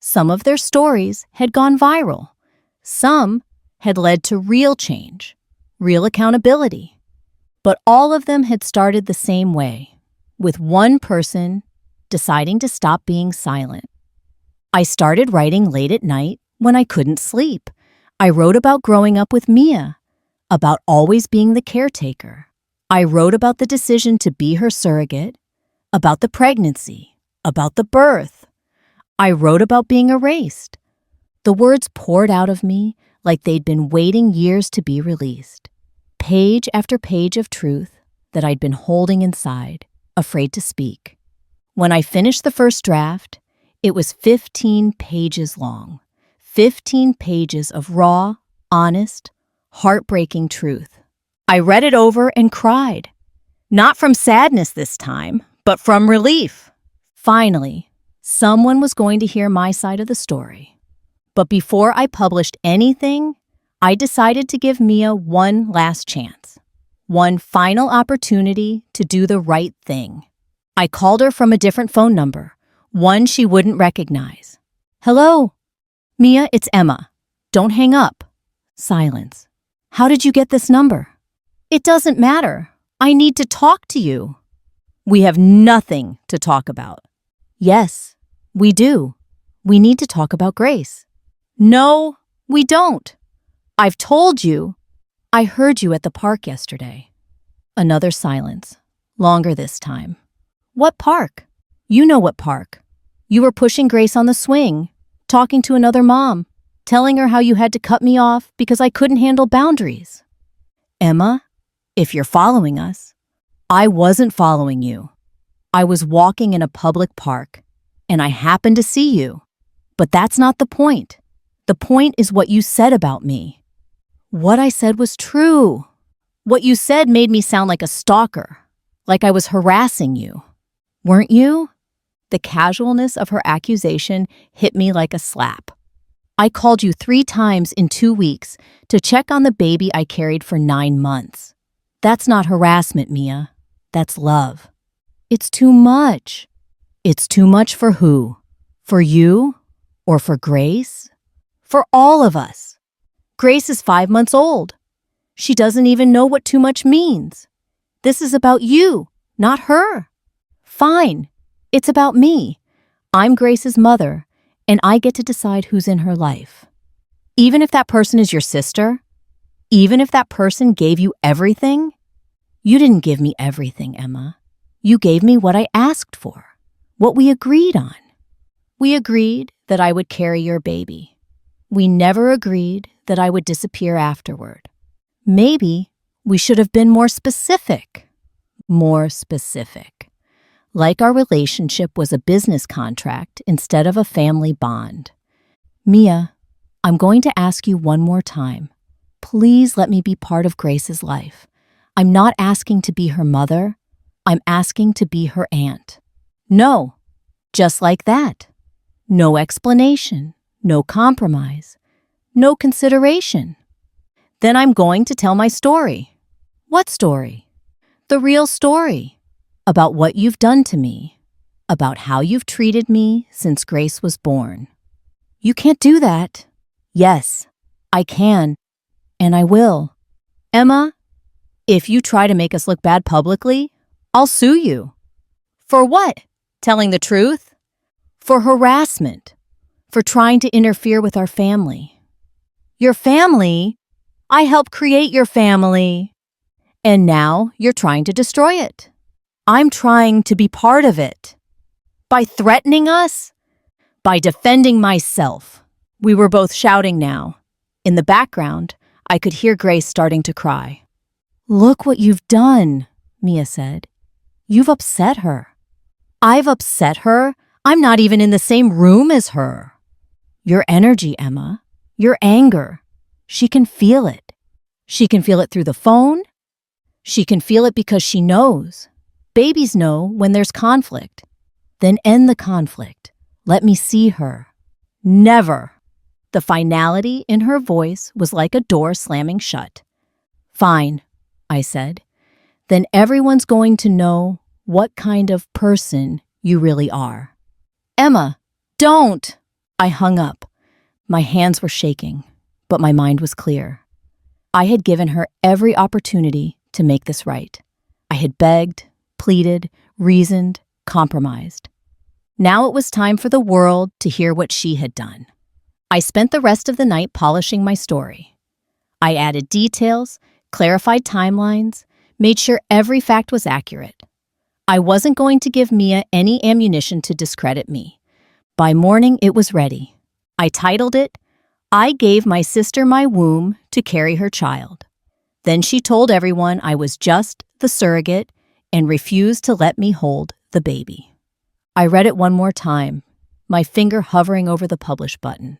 S1: Some of their stories had gone viral. Some had led to real change, real accountability. But all of them had started the same way, with one person deciding to stop being silent. I started writing late at night when I couldn't sleep. I wrote about growing up with Mia, about always being the caretaker. I wrote about the decision to be her surrogate, about the pregnancy, about the birth. I wrote about being erased. The words poured out of me like they'd been waiting years to be released. Page after page of truth that I'd been holding inside, afraid to speak. When I finished the first draft, it was 15 pages long. 15 pages of raw, honest, heartbreaking truth. I read it over and cried. Not from sadness this time, but from relief. Finally, someone was going to hear my side of the story. But before I published anything, I decided to give Mia one last chance. One final opportunity to do the right thing. I called her from a different phone number, one she wouldn't recognize. Hello? Mia, it's Emma. Don't hang up. Silence. How did you get this number? It doesn't matter. I need to talk to you. We have nothing to talk about. Yes, we do. We need to talk about Grace. No, we don't. I've told you. I heard you at the park yesterday. Another silence, longer this time. What park? You know what park. You were pushing Grace on the swing, talking to another mom, telling her how you had to cut me off because I couldn't handle boundaries. Emma, if you're following us, I wasn't following you. I was walking in a public park, and I happened to see you. But that's not the point. The point is what you said about me. What I said was true. What you said made me sound like a stalker, like I was harassing you. Weren't you? The casualness of her accusation hit me like a slap. I called you 3 times in 2 weeks to check on the baby I carried for 9 months. That's not harassment, Mia. That's love. It's too much. It's too much for who? For you? Or for Grace? For all of us. Grace is 5 months old. She doesn't even know what too much means. This is about you, not her. Fine. It's about me. I'm Grace's mother, and I get to decide who's in her life. Even if that person is your sister, even if that person gave you everything, you didn't give me everything, Emma. You gave me what I asked for, what we agreed on. We agreed that I would carry your baby. We never agreed that I would disappear afterward. Maybe we should have been more specific. More specific. Like our relationship was a business contract instead of a family bond. Mia, I'm going to ask you one more time. Please let me be part of Grace's life. I'm not asking to be her mother. I'm asking to be her aunt. No, just like that. No explanation, no compromise, no consideration. Then I'm going to tell my story. What story? The real story. About what you've done to me. About how you've treated me since Grace was born. You can't do that. Yes, I can. And I will. Emma, if you try to make us look bad publicly, I'll sue you. For what? Telling the truth? For harassment. For trying to interfere with our family. Your family? I helped create your family. And now you're trying to destroy it. I'm trying to be part of it. By threatening us? By defending myself. We were both shouting now. In the background, I could hear Grace starting to cry. Look what you've done, Mia said. You've upset her. I've upset her? I'm not even in the same room as her. Your energy, Emma. Your anger. She can feel it. She can feel it through the phone. She can feel it because she knows. Babies know when there's conflict. Then end the conflict. Let me see her. Never. The finality in her voice was like a door slamming shut. Fine, I said. Then everyone's going to know what kind of person you really are. Emma, don't! I hung up. My hands were shaking, but my mind was clear. I had given her every opportunity to make this right. I had begged, pleaded, reasoned, compromised. Now it was time for the world to hear what she had done. I spent the rest of the night polishing my story. I added details, clarified timelines, made sure every fact was accurate. I wasn't going to give Mia any ammunition to discredit me. By morning, it was ready. I titled it, "I Gave My Sister My Womb to Carry Her Child." Then she told everyone I was just the surrogate and refused to let me hold the baby. I read it one more time, my finger hovering over the publish button.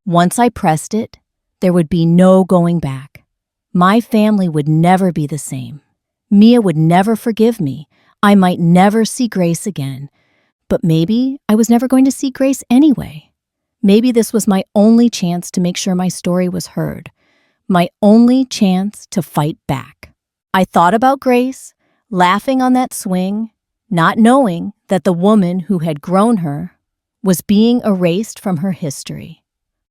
S1: Once I pressed it, there would be no going back. My family would never be the same. Mia would never forgive me. I might never see Grace again. But maybe I was never going to see Grace anyway. Maybe this was my only chance to make sure my story was heard. My only chance to fight back. I thought about Grace, laughing on that swing, not knowing that the woman who had grown her was being erased from her history.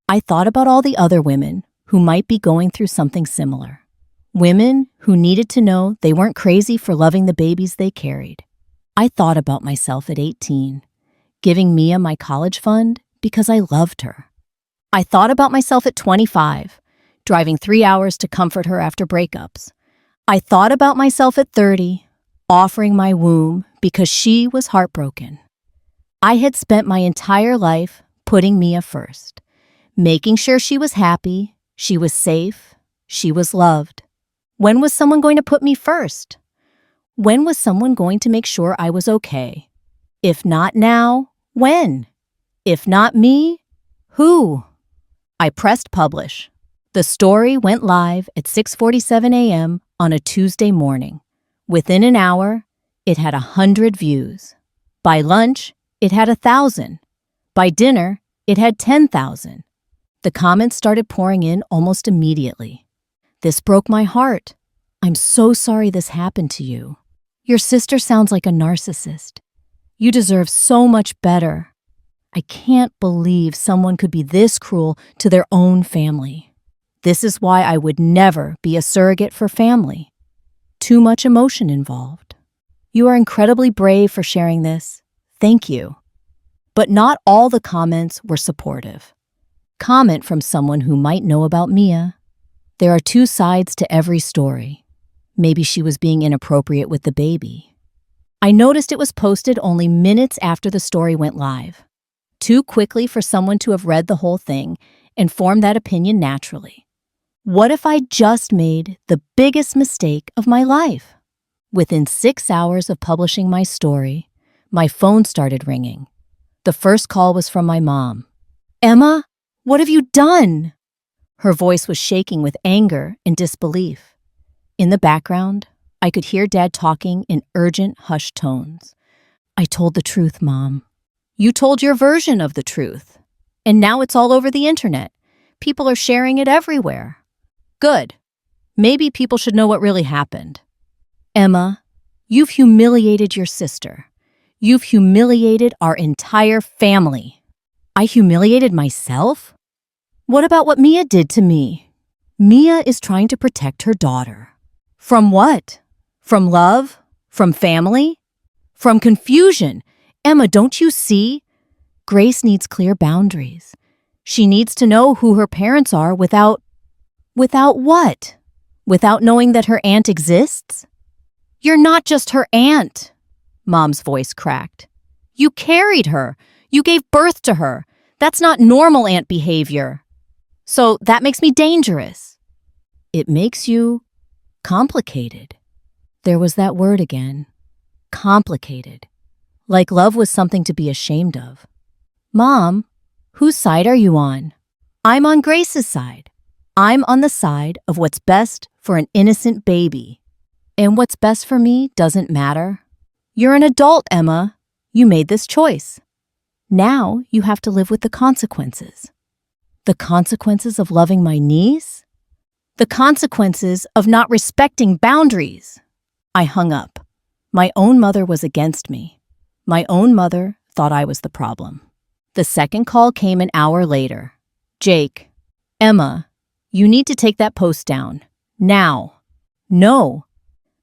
S1: I thought about all the other women who might be going through something similar. Women who needed to know they weren't crazy for loving the babies they carried. I thought about myself at 18, giving Mia my college fund because I loved her. I thought about myself at 25, driving 3 hours to comfort her after breakups. I thought about myself at 30, offering my womb because she was heartbroken. I had spent my entire life putting Mia first, making sure she was happy, she was safe, she was loved. When was someone going to put me first? When was someone going to make sure I was okay? If not now, when? If not me, who? I pressed publish. The story went live at 6:47 a.m. on a Tuesday morning. Within an hour, it had 100 views. By lunch, it had 1,000. By dinner, it had 10,000. The comments started pouring in almost immediately. "This broke my heart. I'm so sorry this happened to you. Your sister sounds like a narcissist. You deserve so much better. I can't believe someone could be this cruel to their own family. This is why I would never be a surrogate for family. Too much emotion involved. You are incredibly brave for sharing this. Thank you." But not all the comments were supportive. Comment from someone who might know about Mia. "There are two sides to every story. Maybe she was being inappropriate with the baby." I noticed it was posted only minutes after the story went live. Too quickly for someone to have read the whole thing and form that opinion naturally. What if I just made the biggest mistake of my life? Within 6 hours of publishing my story, my phone started ringing. The first call was from my mom. "Emma, what have you done?" Her voice was shaking with anger and disbelief. In the background, I could hear Dad talking in urgent, hushed tones. "I told the truth, Mom." "You told your version of the truth. And now it's all over the internet. People are sharing it everywhere." "Good. Maybe people should know what really happened." "Emma, you've humiliated your sister. You've humiliated our entire family." "I humiliated myself? What about what Mia did to me?" "Mia is trying to protect her daughter." "From what? From love? From family? From confusion? Emma, don't you see? Grace needs clear boundaries. She needs to know who her parents are without what? Without knowing that her aunt exists?" "You're not just her aunt," Mom's voice cracked. "You carried her. You gave birth to her. That's not normal aunt behavior. So that makes me dangerous." "It makes you complicated." There was that word again. Complicated. Like love was something to be ashamed of. "Mom, whose side are you on?" "I'm on Grace's side. I'm on the side of what's best for an innocent baby. And what's best for me doesn't matter. You're an adult, Emma. You made this choice. Now you have to live with the consequences." The consequences of loving my niece? The consequences of not respecting boundaries. I hung up. My own mother was against me. My own mother thought I was the problem. The second call came an hour later. Jake, Emma, you need to take that post down. Now. No.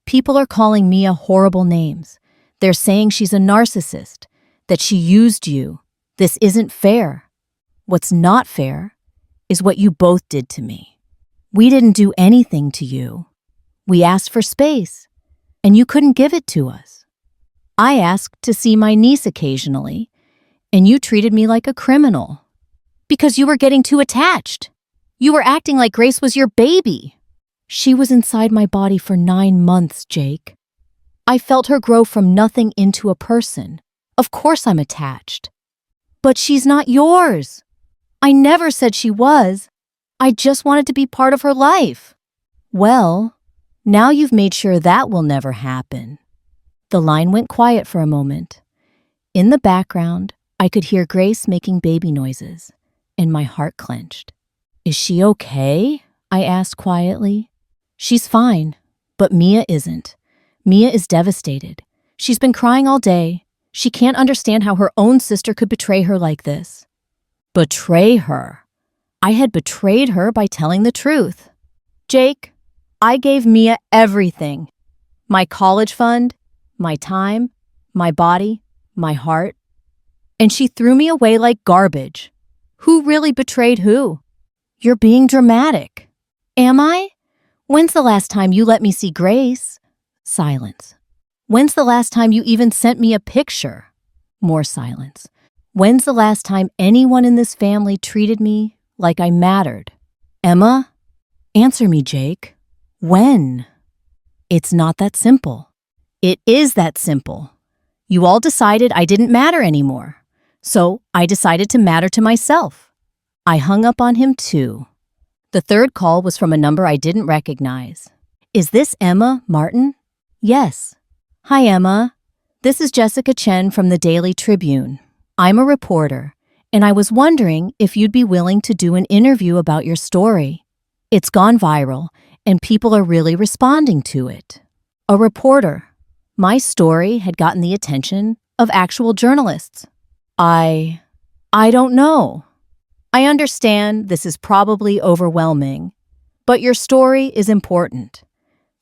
S1: People are calling Mia horrible names. They're saying she's a narcissist, that she used you. This isn't fair. What's not fair is what you both did to me. We didn't do anything to you. We asked for space, and you couldn't give it to us. I asked to see my niece occasionally, and you treated me like a criminal. Because you were getting too attached. You were acting like Grace was your baby. She was inside my body for 9 months, Jake. I felt her grow from nothing into a person. Of course I'm attached. But she's not yours. I never said she was. I just wanted to be part of her life. Well, now you've made sure that will never happen. The line went quiet for a moment. In the background, I could hear Grace making baby noises, and my heart clenched. Is she okay? I asked quietly. She's fine, but Mia isn't. Mia is devastated. She's been crying all day. She can't understand how her own sister could betray her like this. Betray her? I had betrayed her by telling the truth. Jake, I gave Mia everything. My college fund, my time, my body, my heart. And she threw me away like garbage. Who really betrayed who? You're being dramatic. Am I? When's the last time you let me see Grace? Silence. When's the last time you even sent me a picture? More silence. When's the last time anyone in this family treated me like I mattered? Emma? Answer me, Jake. When? It's not that simple. It is that simple. You all decided I didn't matter anymore. So I decided to matter to myself. I hung up on him too. The third call was from a number I didn't recognize. Is this Emma Martin? Yes. Hi, Emma. This is Jessica Chen from the Daily Tribune. I'm a reporter, and I was wondering if you'd be willing to do an interview about your story. It's gone viral, and people are really responding to it. A reporter. My story had gotten the attention of actual journalists. I don't know. I understand this is probably overwhelming, but your story is important.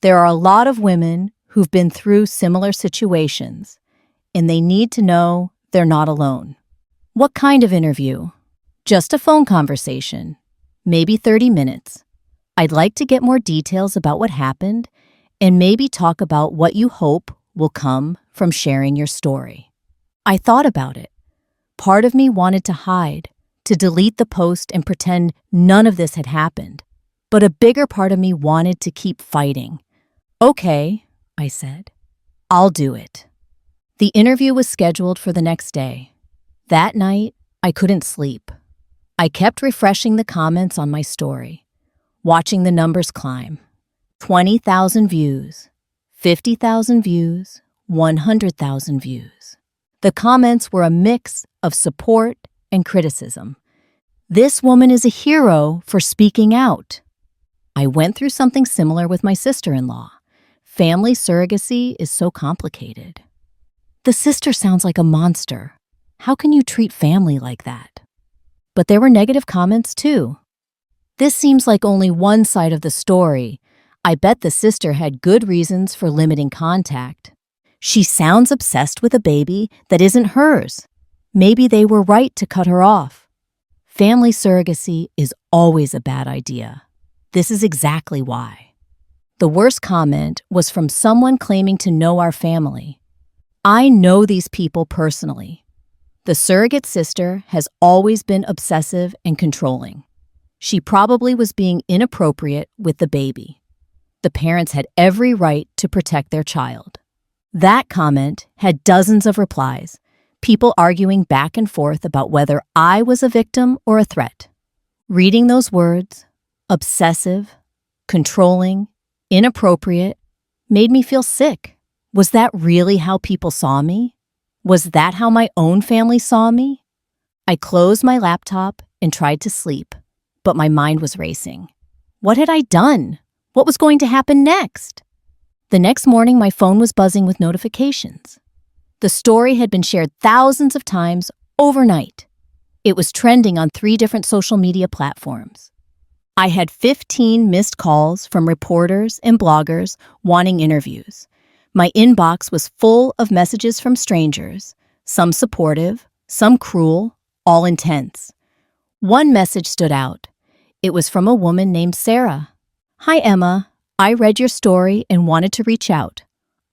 S1: There are a lot of women who've been through similar situations, and they need to know they're not alone. What kind of interview? Just a phone conversation, maybe 30 minutes. I'd like to get more details about what happened and maybe talk about what you hope will come from sharing your story. I thought about it. Part of me wanted to hide, to delete the post and pretend none of this had happened. But a bigger part of me wanted to keep fighting. Okay, I said. I'll do it. The interview was scheduled for the next day. That night, I couldn't sleep. I kept refreshing the comments on my story, watching the numbers climb. 20,000 views, 50,000 views, 100,000 views. The comments were a mix of support and criticism. This woman is a hero for speaking out. I went through something similar with my sister-in-law. Family surrogacy is so complicated. The sister sounds like a monster. How can you treat family like that? But there were negative comments too. This seems like only one side of the story. I bet the sister had good reasons for limiting contact. She sounds obsessed with a baby that isn't hers. Maybe they were right to cut her off. Family surrogacy is always a bad idea. This is exactly why. The worst comment was from someone claiming to know our family. I know these people personally. The surrogate sister has always been obsessive and controlling. She probably was being inappropriate with the baby. The parents had every right to protect their child. That comment had dozens of replies, people arguing back and forth about whether I was a victim or a threat. Reading those words, obsessive, controlling, inappropriate, made me feel sick. Was that really how people saw me? Was that how my own family saw me? I closed my laptop and tried to sleep, but my mind was racing. What had I done? What was going to happen next? The next morning, my phone was buzzing with notifications. The story had been shared thousands of times overnight. It was trending on 3 different social media platforms. I had 15 missed calls from reporters and bloggers wanting interviews. My inbox was full of messages from strangers, some supportive, some cruel, all intense. One message stood out. It was from a woman named Sarah. "Hi, Emma. I read your story and wanted to reach out.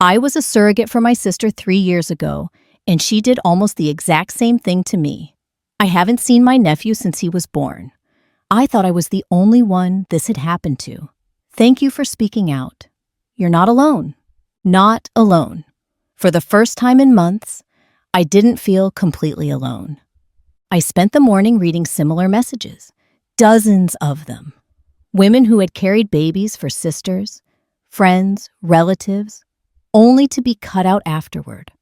S1: I was a surrogate for my sister 3 years ago, and she did almost the exact same thing to me. I haven't seen my nephew since he was born. I thought I was the only one this had happened to. Thank you for speaking out. You're not alone." Not alone. For the first time in months, I didn't feel completely alone. I spent the morning reading similar messages, dozens of them. Women who had carried babies for sisters, friends, relatives, only to be cut out afterward.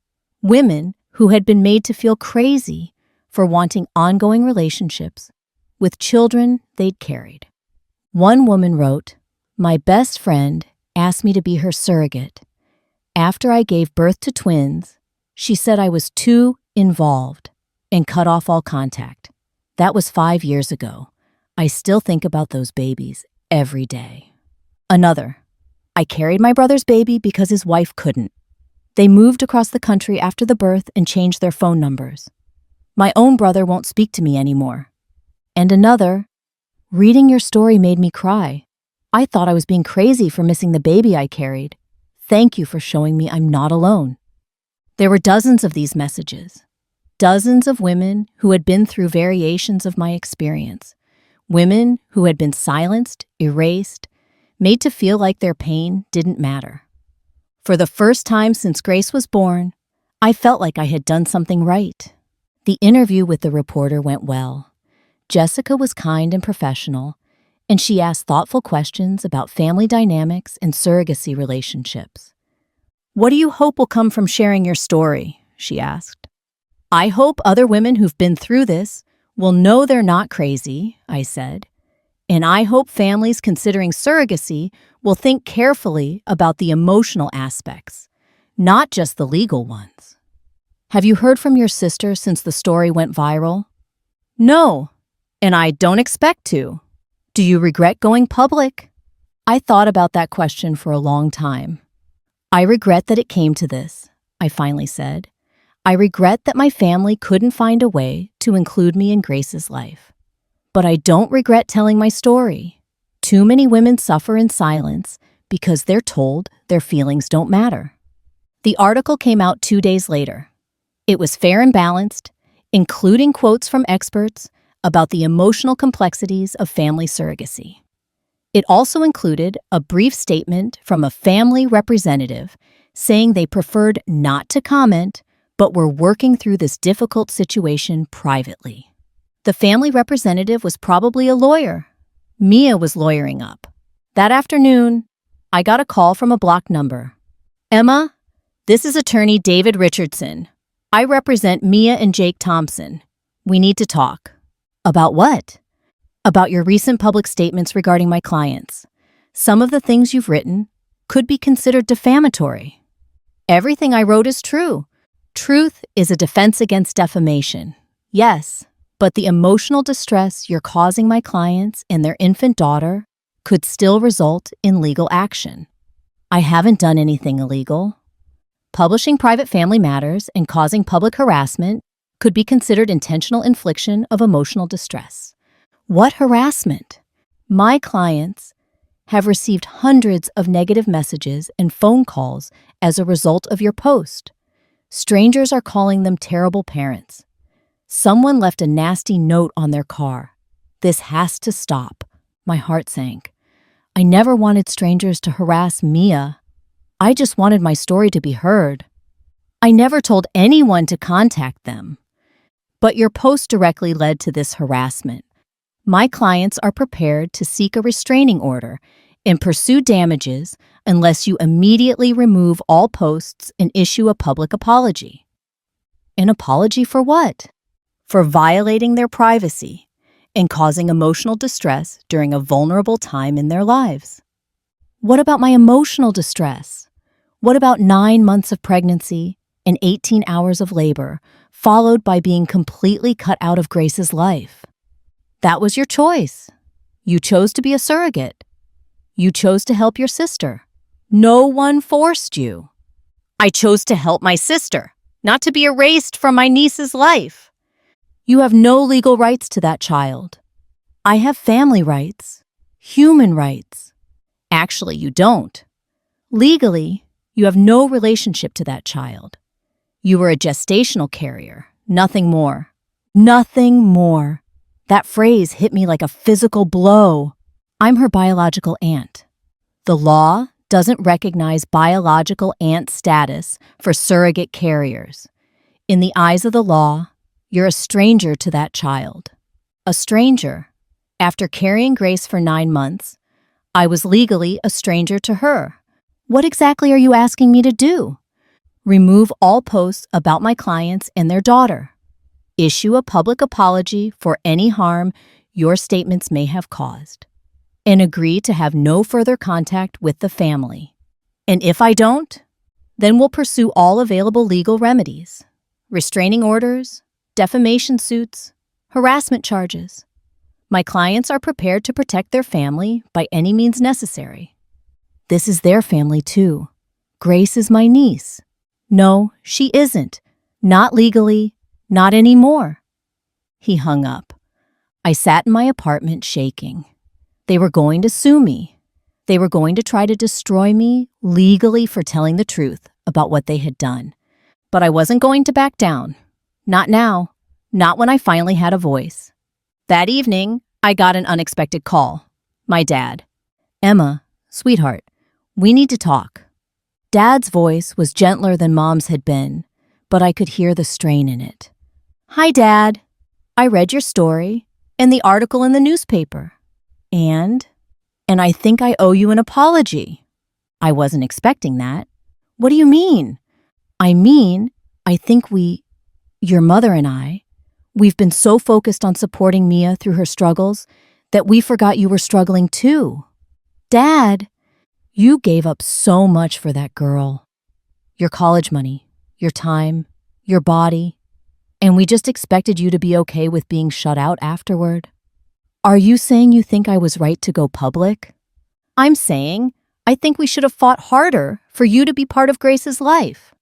S1: Women who had been made to feel crazy for wanting ongoing relationships with children they'd carried. One woman wrote, "My best friend asked me to be her surrogate. After I gave birth to twins, she said I was too involved and cut off all contact. That was 5 years ago. I still think about those babies every day." Another, "I carried my brother's baby because his wife couldn't. They moved across the country after the birth and changed their phone numbers. My own brother won't speak to me anymore." And another, "Reading your story made me cry. I thought I was being crazy for missing the baby I carried. Thank you for showing me I'm not alone." There were dozens of these messages. Dozens of women who had been through variations of my experience. Women who had been silenced, erased, made to feel like their pain didn't matter. For the first time since Grace was born, I felt like I had done something right. The interview with the reporter went well. Jessica was kind and professional, and she asked thoughtful questions about family dynamics and surrogacy relationships. "What do you hope will come from sharing your story?" she asked. "I hope other women who've been through this will know they're not crazy," I said. "And I hope families considering surrogacy will think carefully about the emotional aspects, not just the legal ones." "Have you heard from your sister since the story went viral?" "No, and I don't expect to." "Do you regret going public?" I thought about that question for a long time. "I regret that it came to this," I finally said. "I regret that my family couldn't find a way to include me in Grace's life. But I don't regret telling my story. Too many women suffer in silence because they're told their feelings don't matter." The article came out 2 days later. It was fair and balanced, including quotes from experts about the emotional complexities of family surrogacy. It also included a brief statement from a family representative saying they preferred not to comment, but were working through this difficult situation privately. The family representative was probably a lawyer. Mia was lawyering up. That afternoon, I got a call from a blocked number. "Emma, this is attorney David Richardson. I represent Mia and Jake Thompson. We need to talk." "About what?" "About your recent public statements regarding my clients. Some of the things you've written could be considered defamatory." "Everything I wrote is true. Truth is a defense against defamation. Yes, but the emotional distress you're causing my clients and their infant daughter could still result in legal action." "I haven't done anything illegal." "Publishing private family matters and causing public harassment could be considered intentional infliction of emotional distress." "What harassment?" "My clients have received hundreds of negative messages and phone calls as a result of your post. Strangers are calling them terrible parents. Someone left a nasty note on their car. This has to stop." My heart sank. I never wanted strangers to harass Mia. I just wanted my story to be heard. I never told anyone to contact them. "But your post directly led to this harassment. My clients are prepared to seek a restraining order and pursue damages unless you immediately remove all posts and issue a public apology." "An apology for what?" "For violating their privacy and causing emotional distress during a vulnerable time in their lives." "What about my emotional distress? What about 9 months of pregnancy and 18 hours of labor, followed by being completely cut out of Grace's life. That was your choice. You chose to be a surrogate. You chose to help your sister. No one forced you. I chose to help my sister, not to be erased from my niece's life. You have no legal rights to that child. I have family rights, human rights. Actually, you don't. Legally, you have no relationship to that child. You were a gestational carrier, nothing more. Nothing more. That phrase hit me like a physical blow. I'm her biological aunt. The law doesn't recognize biological aunt status for surrogate carriers. In the eyes of the law, you're a stranger to that child. A stranger. After carrying Grace for 9 months, I was legally a stranger to her. What exactly are you asking me to do? Remove all posts about my clients and their daughter. Issue a public apology for any harm your statements may have caused. And agree to have no further contact with the family. And if I don't, then we'll pursue all available legal remedies. Restraining orders, defamation suits, harassment charges. My clients are prepared to protect their family by any means necessary. This is their family too. Grace is my niece. No, she isn't. Not legally, not anymore. He hung up. I sat in my apartment shaking. They were going to sue me. They were going to try to destroy me legally for telling the truth about what they had done. But I wasn't going to back down. Not now. Not when I finally had a voice. That evening, I got an unexpected call. My dad. Emma, sweetheart, we need to talk. Dad's voice was gentler than Mom's had been, but I could hear the strain in it. Hi, Dad. I read your story and the article in the newspaper. And I think I owe you an apology. I wasn't expecting that. What do you mean? I think your mother and we've been so focused on supporting Mia through her struggles that we forgot you were struggling too. Dad, you gave up so much for that girl. Your college money, your time, your body, and we just expected you to be okay with being shut out afterward. Are you saying you think I was right to go public? I'm saying I think we should have fought harder for you to be part of Grace's life.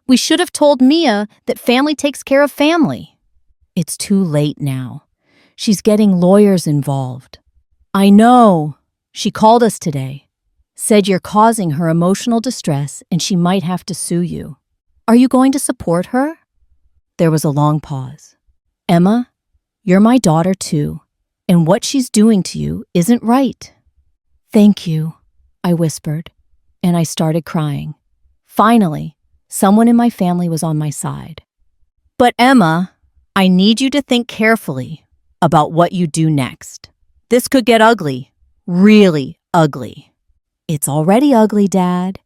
S1: We should have told Mia that family takes care of family. It's too late now. She's getting lawyers involved. I know. She called us today. Said you're causing her emotional distress and she might have to sue you. Are you going to support her? There was a long pause. Emma, you're my daughter too. And what she's doing to you isn't right. Thank you, I whispered, and I started crying. Finally, someone in my family was on my side. But Emma, I need you to think carefully about what you do next. This could get ugly, really ugly. It's already ugly, Dad.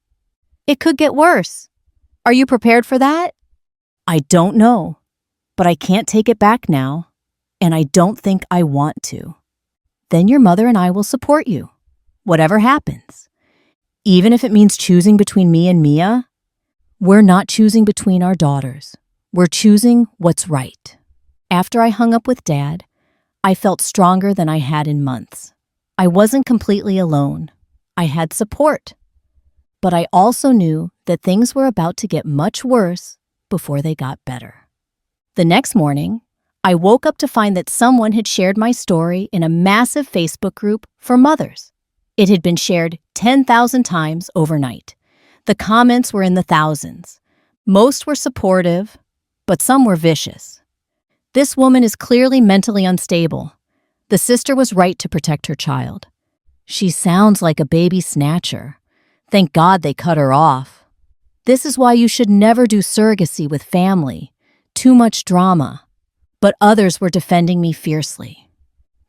S1: It could get worse. Are you prepared for that? I don't know, but I can't take it back now. And I don't think I want to. Then your mother and I will support you, whatever happens. Even if it means choosing between me and Mia, we're not choosing between our daughters. We're choosing what's right. After I hung up with Dad, I felt stronger than I had in months. I wasn't completely alone. I had support. But I also knew that things were about to get much worse before they got better. The next morning, I woke up to find that someone had shared my story in a massive Facebook group for mothers. It had been shared 10,000 times overnight. The comments were in the thousands. Most were supportive, but some were vicious. This woman is clearly mentally unstable. The sister was right to protect her child. She sounds like a baby snatcher. Thank God they cut her off. This is why you should never do surrogacy with family. Too much drama. But others were defending me fiercely.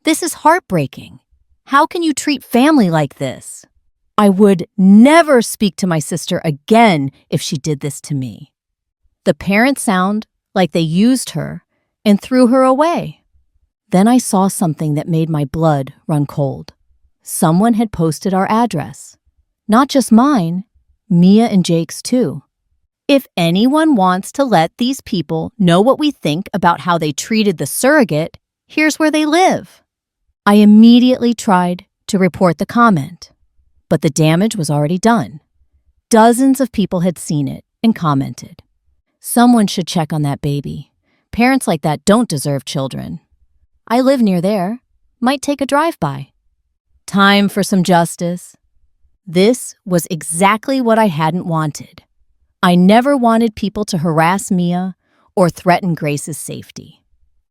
S1: This is heartbreaking. How can you treat family like this? I would never speak to my sister again if she did this to me. The parents sound like they used her and threw her away. Then I saw something that made my blood run cold. Someone had posted our address. Not just mine, Mia and Jake's too. If anyone wants to let these people know what we think about how they treated the surrogate, here's where they live. I immediately tried to report the comment, but the damage was already done. Dozens of people had seen it and commented. Someone should check on that baby. Parents like that don't deserve children. I live near there. Might take a drive-by. Time for some justice. This was exactly what I hadn't wanted. I never wanted people to harass Mia or threaten Grace's safety.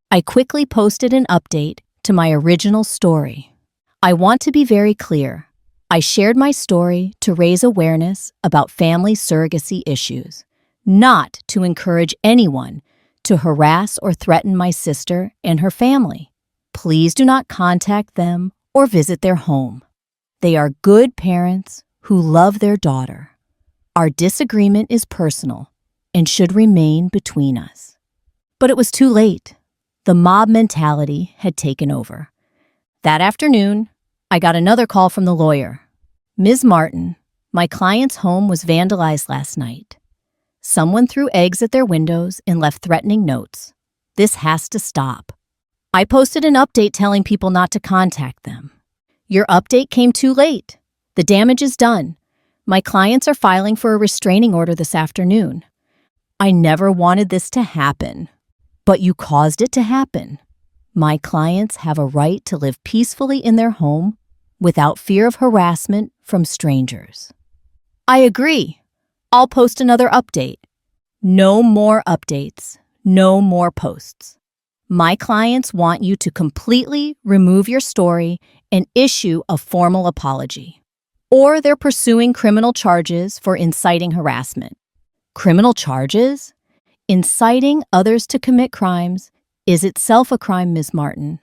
S1: I quickly posted an update to my original story. I want to be very clear. I shared my story to raise awareness about family surrogacy issues, not to encourage anyone to harass or threaten my sister and her family. Please do not contact them or visit their home. They are good parents who love their daughter. Our disagreement is personal and should remain between us. But it was too late. The mob mentality had taken over. That afternoon, I got another call from the lawyer. Ms. Martin, my client's home was vandalized last night. Someone threw eggs at their windows and left threatening notes. This has to stop. I posted an update telling people not to contact them. Your update came too late. The damage is done. My clients are filing for a restraining order this afternoon. I never wanted this to happen, but you caused it to happen. My clients have a right to live peacefully in their home without fear of harassment from strangers. I agree. I'll post another update. No more updates. No more posts. My clients want you to completely remove your story and issue a formal apology. Or they're pursuing criminal charges for inciting harassment. Criminal charges? Inciting others to commit crimes is itself a crime, Ms. Martin,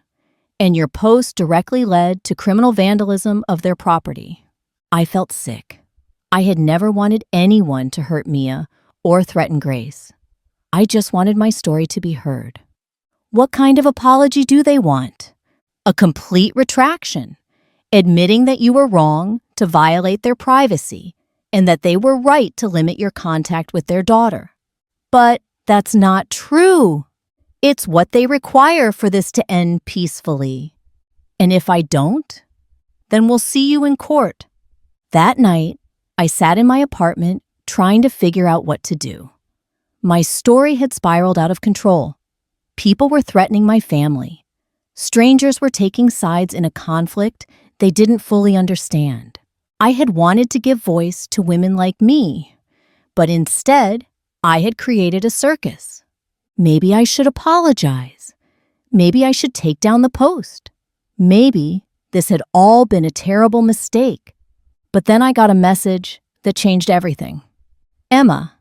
S1: and your post directly led to criminal vandalism of their property. I felt sick. I had never wanted anyone to hurt Mia or threaten Grace. I just wanted my story to be heard. What kind of apology do they want? A complete retraction, admitting that you were wrong to violate their privacy and that they were right to limit your contact with their daughter. But that's not true. It's what they require for this to end peacefully. And if I don't, then we'll see you in court. That night, I sat in my apartment trying to figure out what to do. My story had spiraled out of control. People were threatening my family. Strangers were taking sides in a conflict they didn't fully understand. I had wanted to give voice to women like me, but instead, I had created a circus. Maybe I should apologize. Maybe I should take down the post. Maybe this had all been a terrible mistake. But then I got a message that changed everything. Emma,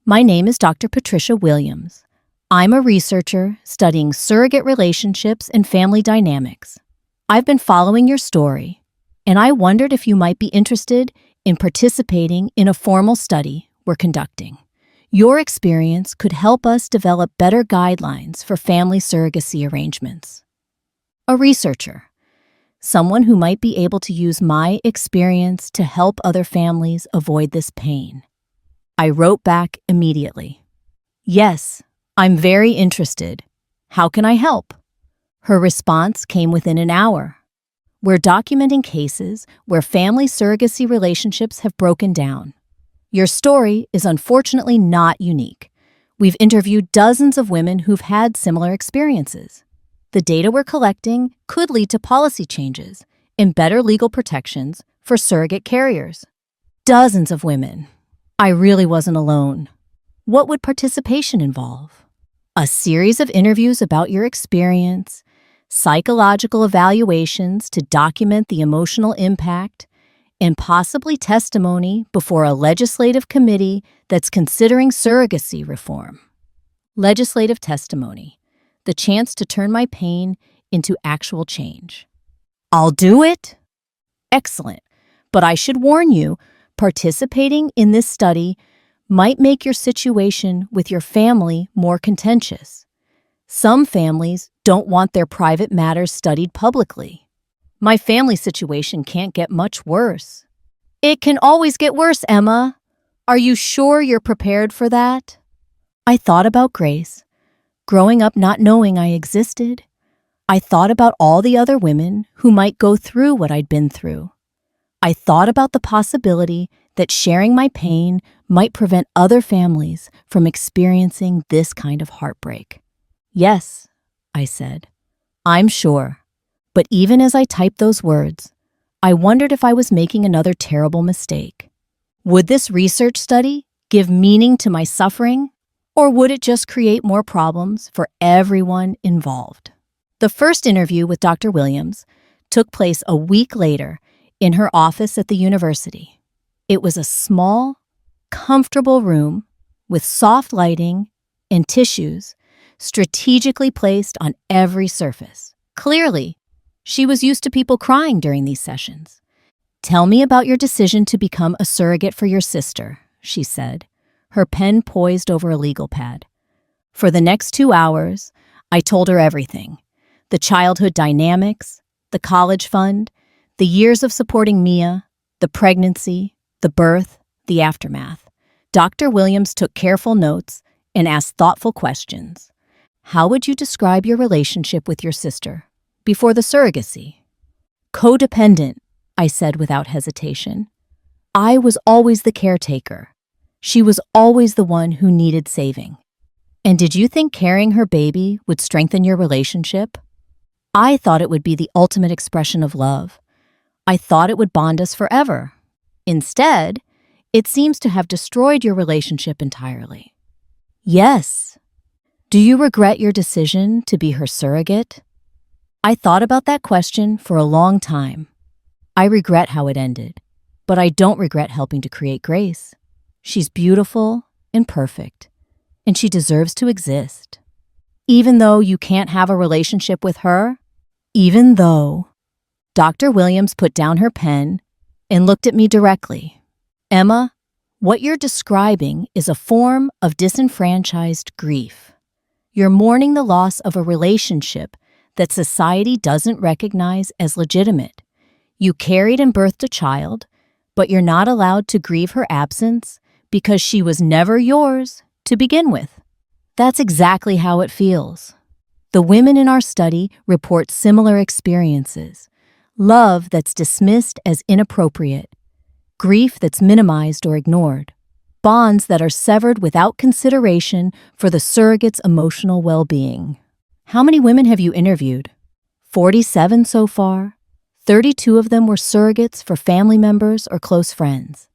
S1: my name is Dr. Patricia Williams. I'm a researcher studying surrogate relationships and family dynamics. I've been following your story, and I wondered if you might be interested in participating in a formal study we're conducting. Your experience could help us develop better guidelines for family surrogacy arrangements. A researcher, someone who might be able to use my experience to help other families avoid this pain. I wrote back immediately. Yes, I'm very interested. How can I help? Her response came within an hour. We're documenting cases where family surrogacy relationships have broken down. Your story is unfortunately not unique. We've interviewed dozens of women who've had similar experiences. The data we're collecting could lead to policy changes and better legal protections for surrogate carriers. Dozens of women. I really wasn't alone. What would participation involve? A series of interviews about your experience, psychological evaluations to document the emotional impact, and possibly testimony before a legislative committee that's considering surrogacy reform. Legislative testimony, the chance to turn my pain into actual change. I'll do it? Excellent. But I should warn you, participating in this study might make your situation with your family more contentious. Some families don't want their private matters studied publicly. My family situation can't get much worse. It can always get worse, Emma. Are you sure you're prepared for that? I thought about Grace, growing up not knowing I existed. I thought about all the other women who might go through what I'd been through. I thought about the possibility that sharing my pain might prevent other families from experiencing this kind of heartbreak. Yes, I said, I'm sure. But even as I typed those words, I wondered if I was making another terrible mistake. Would this research study give meaning to my suffering, or would it just create more problems for everyone involved? The first interview with Dr. Williams took place a week later in her office at the university. It was a small, comfortable room with soft lighting and tissues strategically placed on every surface. Clearly, she was used to people crying during these sessions. Tell me about your decision to become a surrogate for your sister, she said, her pen poised over a legal pad. For the next 2 hours, I told her everything. The childhood dynamics, the college fund, the years of supporting Mia, the pregnancy, the birth, the aftermath. Dr. Williams took careful notes and asked thoughtful questions. How would you describe your relationship with your sister before the surrogacy? Codependent, I said without hesitation. I was always the caretaker. She was always the one who needed saving. And did you think carrying her baby would strengthen your relationship? I thought it would be the ultimate expression of love. I thought it would bond us forever. Instead, it seems to have destroyed your relationship entirely. Yes. Do you regret your decision to be her surrogate? I thought about that question for a long time. I regret how it ended, but I don't regret helping to create Grace. She's beautiful and perfect, and she deserves to exist. Even though you can't have a relationship with her, even though... Dr. Williams put down her pen and looked at me directly. Emma, what you're describing is a form of disenfranchised grief. You're mourning the loss of a relationship that society doesn't recognize as legitimate. You carried and birthed a child, but you're not allowed to grieve her absence because she was never yours to begin with. That's exactly how it feels. The women in our study report similar experiences. Love that's dismissed as inappropriate, grief that's minimized or ignored, bonds that are severed without consideration for the surrogate's emotional well-being. How many women have you interviewed? 47 so far. 32 of them were surrogates for family members or close friends.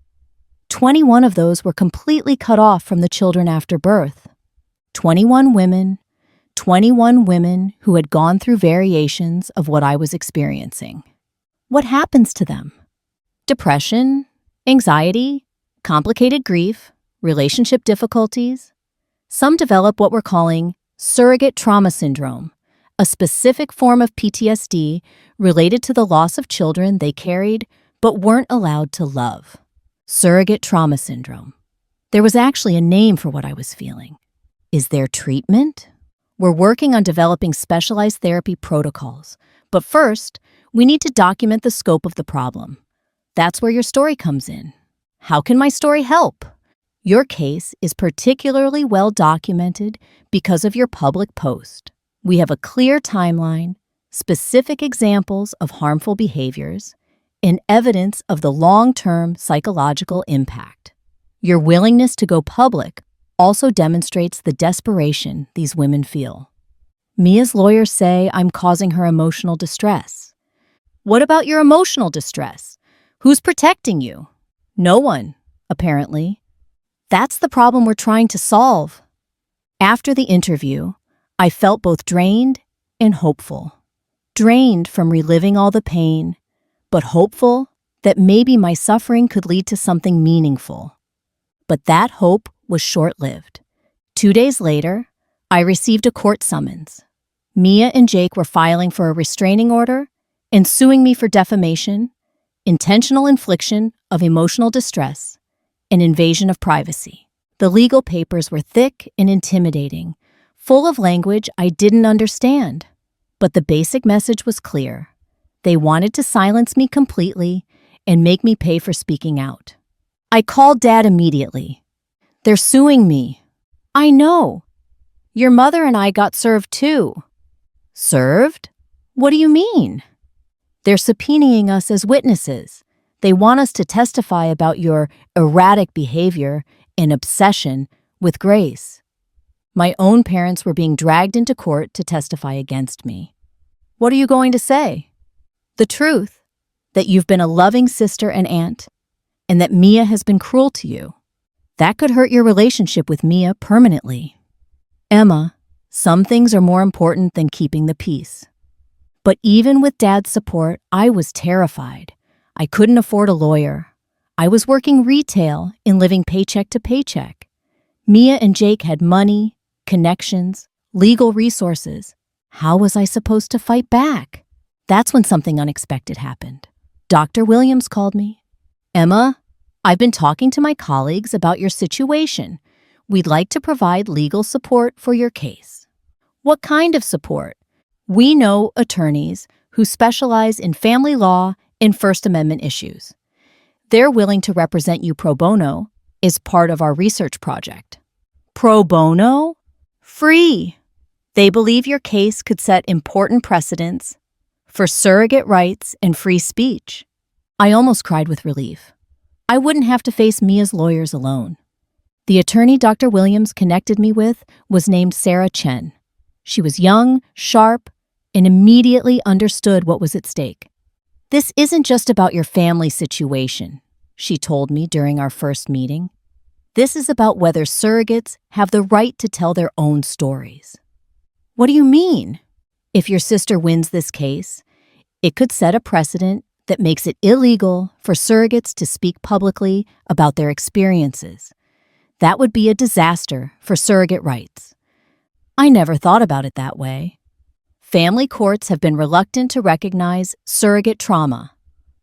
S1: 21 of those were completely cut off from the children after birth. 21 women who had gone through variations of what I was experiencing. What happens to them? Depression, anxiety, complicated grief, relationship difficulties. Some develop what we're calling surrogate trauma syndrome, a specific form of PTSD related to the loss of children they carried but weren't allowed to love. Surrogate trauma syndrome. There was actually a name for what I was feeling. Is there treatment? We're working on developing specialized therapy protocols, but first, we need to document the scope of the problem. That's where your story comes in. How can my story help? Your case is particularly well documented because of your public post. We have a clear timeline, specific examples of harmful behaviors, and evidence of the long-term psychological impact. Your willingness to go public also demonstrates the desperation these women feel. Mia's lawyers say I'm causing her emotional distress. What about your emotional distress? Who's protecting you? No one, apparently. That's the problem we're trying to solve. After the interview, I felt both drained and hopeful. Drained from reliving all the pain, but hopeful that maybe my suffering could lead to something meaningful. But that hope was short-lived. 2 days later, I received a court summons. Mia and Jake were filing for a restraining order and suing me for defamation, intentional infliction of emotional distress, and invasion of privacy. The legal papers were thick and intimidating, full of language I didn't understand. But the basic message was clear. They wanted to silence me completely and make me pay for speaking out. I called Dad immediately. They're suing me. I know. Your mother and I got served too. Served? What do you mean? They're subpoenaing us as witnesses. They want us to testify about your erratic behavior and obsession with Grace. My own parents were being dragged into court to testify against me. What are you going to say? The truth, that you've been a loving sister and aunt, and that Mia has been cruel to you. That could hurt your relationship with Mia permanently. Emma, some things are more important than keeping the peace. But even with Dad's support, I was terrified. I couldn't afford a lawyer. I was working retail and living paycheck to paycheck. Mia and Jake had money, connections, legal resources. How was I supposed to fight back? That's when something unexpected happened. Dr. Williams called me. Emma, I've been talking to my colleagues about your situation. We'd like to provide legal support for your case. What kind of support? We know attorneys who specialize in family law and First Amendment issues. They're willing to represent you pro bono as part of our research project. Pro bono? Free. They believe your case could set important precedents for surrogate rights and free speech. I almost cried with relief. I wouldn't have to face Mia's lawyers alone. The attorney Dr. Williams connected me with was named Sarah Chen. She was young, sharp, and immediately understood what was at stake. This isn't just about your family situation, she told me during our first meeting. This is about whether surrogates have the right to tell their own stories. What do you mean? If your sister wins this case, it could set a precedent that makes it illegal for surrogates to speak publicly about their experiences. That would be a disaster for surrogate rights. I never thought about it that way. Family courts have been reluctant to recognize surrogate trauma,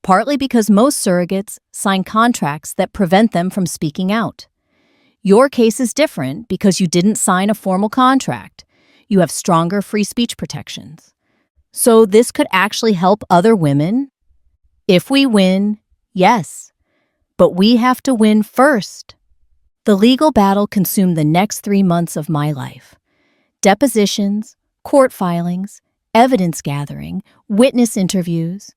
S1: partly because most surrogates sign contracts that prevent them from speaking out. Your case is different because you didn't sign a formal contract. You have stronger free speech protections. So this could actually help other women. If we win, yes, but we have to win first. The legal battle consumed the next 3 months of my life. Depositions, court filings, evidence gathering, witness interviews.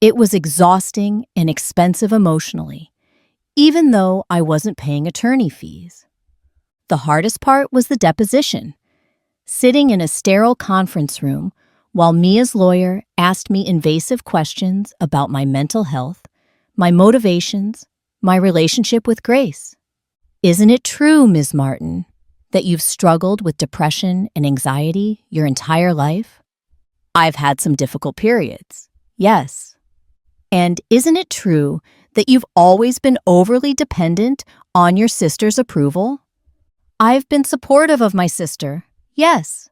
S1: It was exhausting and expensive emotionally, even though I wasn't paying attorney fees. The hardest part was the deposition. Sitting in a sterile conference room while Mia's lawyer asked me invasive questions about my mental health, my motivations, my relationship with Grace. Isn't it true, Ms. Martin, that you've struggled with depression and anxiety your entire life? I've had some difficult periods, yes. And isn't it true that you've always been overly dependent on your sister's approval? I've been supportive of my sister, yes.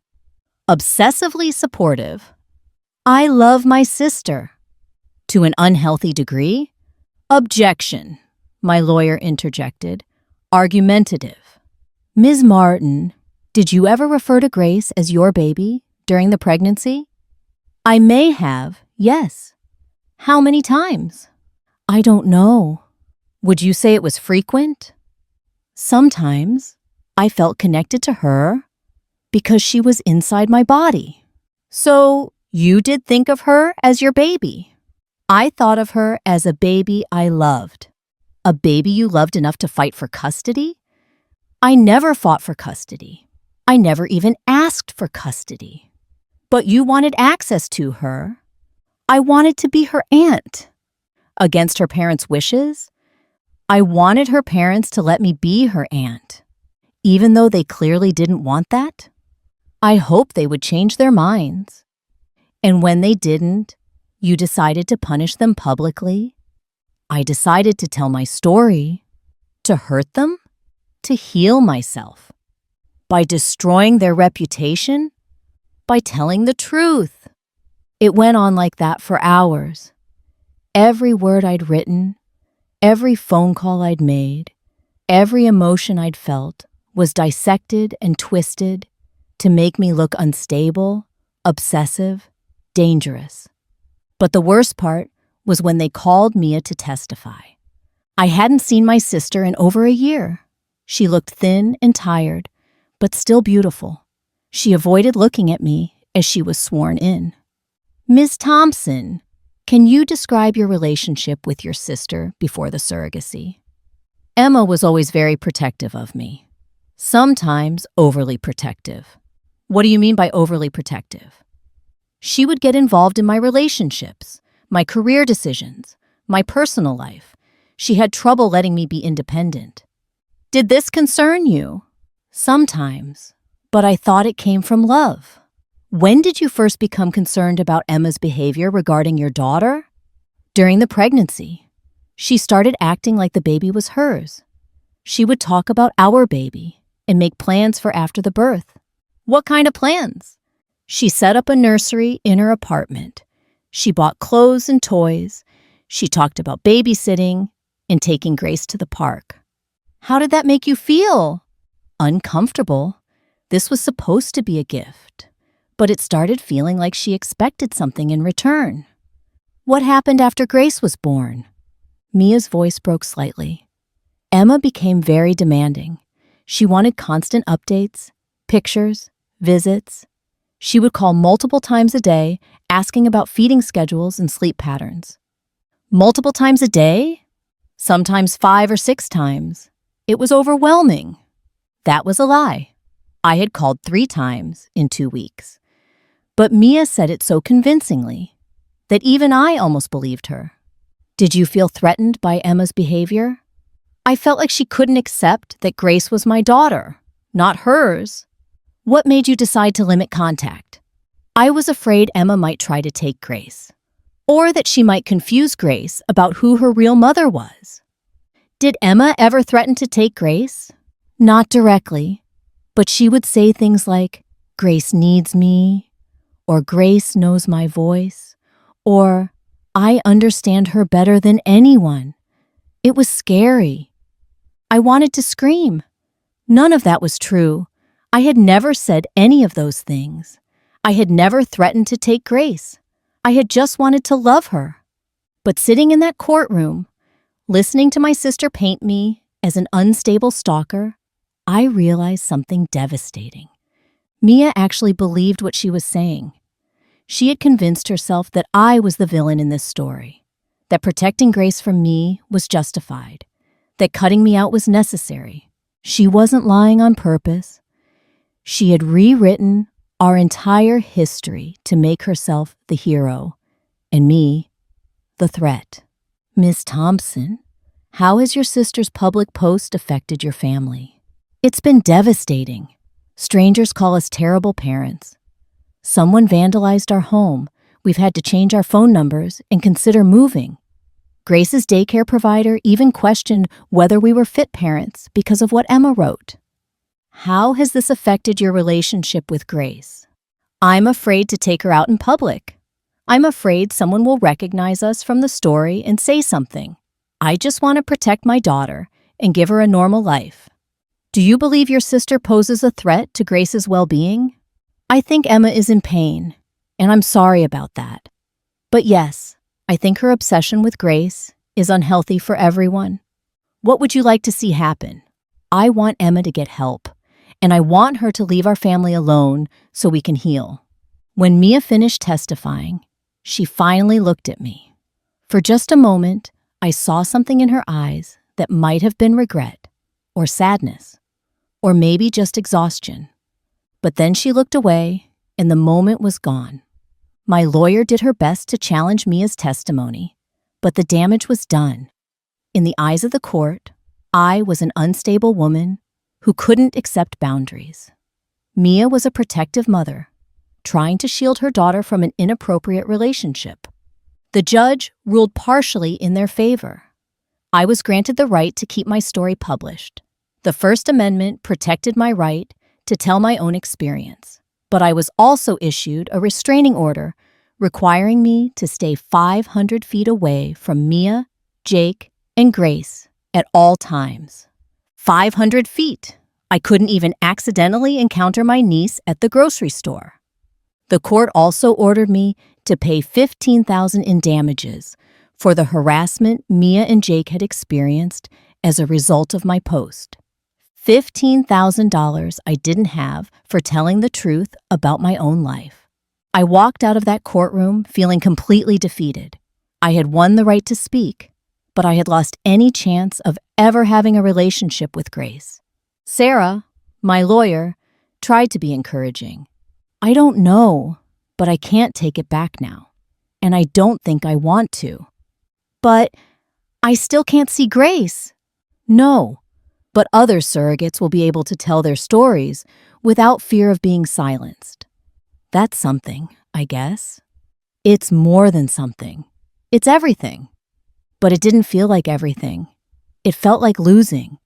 S1: Obsessively supportive. I love my sister. To an unhealthy degree? Objection, my lawyer interjected, argumentative. Ms. Martin, did you ever refer to Grace as your baby during the pregnancy? I may have, yes. How many times? I don't know. Would you say it was frequent? Sometimes I felt connected to her because she was inside my body. So you did think of her as your baby. I thought of her as a baby I loved. A baby you loved enough to fight for custody? I never fought for custody. I never even asked for custody. But you wanted access to her. I wanted to be her aunt. Against her parents' wishes, I wanted her parents to let me be her aunt, even though they clearly didn't want that. I hoped they would change their minds. And when they didn't, you decided to punish them publicly. I decided to tell my story, to hurt them, to heal myself. By destroying their reputation, by telling the truth. It went on like that for hours. Every word I'd written, every phone call I'd made, every emotion I'd felt was dissected and twisted to make me look unstable, obsessive, dangerous. But the worst part was when they called Mia to testify. I hadn't seen my sister in over a year. She looked thin and tired, but still beautiful. She avoided looking at me as she was sworn in. Ms. Thompson, can you describe your relationship with your sister before the surrogacy? Emma was always very protective of me. Sometimes overly protective. What do you mean by overly protective? She would get involved in my relationships, my career decisions, my personal life. She had trouble letting me be independent. Did this concern you? Sometimes, but I thought it came from love. When did you first become concerned about Emma's behavior regarding your daughter? During the pregnancy. She started acting like the baby was hers. She would talk about our baby and make plans for after the birth. What kind of plans? She set up a nursery in her apartment. She bought clothes and toys. She talked about babysitting and taking Grace to the park. How did that make you feel? Uncomfortable. This was supposed to be a gift, but it started feeling like she expected something in return. What happened after Grace was born? Mia's voice broke slightly. Emma became very demanding. She wanted constant updates, pictures, visits. She would call multiple times a day, asking about feeding schedules and sleep patterns. Multiple times a day? Sometimes 5 or 6 times. It was overwhelming. That was a lie. I had called 3 times in 2 weeks. But Mia said it so convincingly that even I almost believed her. Did you feel threatened by Emma's behavior? I felt like she couldn't accept that Grace was my daughter, not hers. What made you decide to limit contact? I was afraid Emma might try to take Grace, or that she might confuse Grace about who her real mother was. Did Emma ever threaten to take Grace? Not directly, but she would say things like, Grace needs me, or Grace knows my voice, or I understand her better than anyone. It was scary. I wanted to scream. None of that was true. I had never said any of those things. I had never threatened to take Grace. I had just wanted to love her. But sitting in that courtroom, listening to my sister paint me as an unstable stalker, I realized something devastating. Mia actually believed what she was saying. She had convinced herself that I was the villain in this story, that protecting Grace from me was justified, that cutting me out was necessary. She wasn't lying on purpose. She had rewritten our entire history to make herself the hero, and me, the threat. Ms. Thompson, how has your sister's public post affected your family? It's been devastating. Strangers call us terrible parents. Someone vandalized our home. We've had to change our phone numbers and consider moving. Grace's daycare provider even questioned whether we were fit parents because of what Emma wrote. How has this affected your relationship with Grace? I'm afraid to take her out in public. I'm afraid someone will recognize us from the story and say something. I just want to protect my daughter and give her a normal life. Do you believe your sister poses a threat to Grace's well-being? I think Emma is in pain, and I'm sorry about that. But yes, I think her obsession with Grace is unhealthy for everyone. What would you like to see happen? I want Emma to get help, and I want her to leave our family alone so we can heal. When Mia finished testifying, she finally looked at me. For just a moment, I saw something in her eyes that might have been regret, or sadness, or maybe just exhaustion. But then she looked away, and the moment was gone. My lawyer did her best to challenge Mia's testimony, but the damage was done. In the eyes of the court, I was an unstable woman who couldn't accept boundaries. Mia was a protective mother, trying to shield her daughter from an inappropriate relationship. The judge ruled partially in their favor. I was granted the right to keep my story published. The First Amendment protected my right to tell my own experience, but I was also issued a restraining order requiring me to stay 500 feet away from Mia, Jake, and Grace at all times. 500 feet. I couldn't even accidentally encounter my niece at the grocery store. The court also ordered me to pay $15,000 in damages for the harassment Mia and Jake had experienced as a result of my post. $15,000 I didn't have for telling the truth about my own life. I walked out of that courtroom feeling completely defeated. I had won the right to speak, but I had lost any chance of ever having a relationship with Grace. Sarah, my lawyer, tried to be encouraging. I don't know, but I can't take it back now, and I don't think I want to. But I still can't see Grace. No, but other surrogates will be able to tell their stories without fear of being silenced. That's something, I guess. It's more than something. It's everything. But it didn't feel like everything. It felt like losing.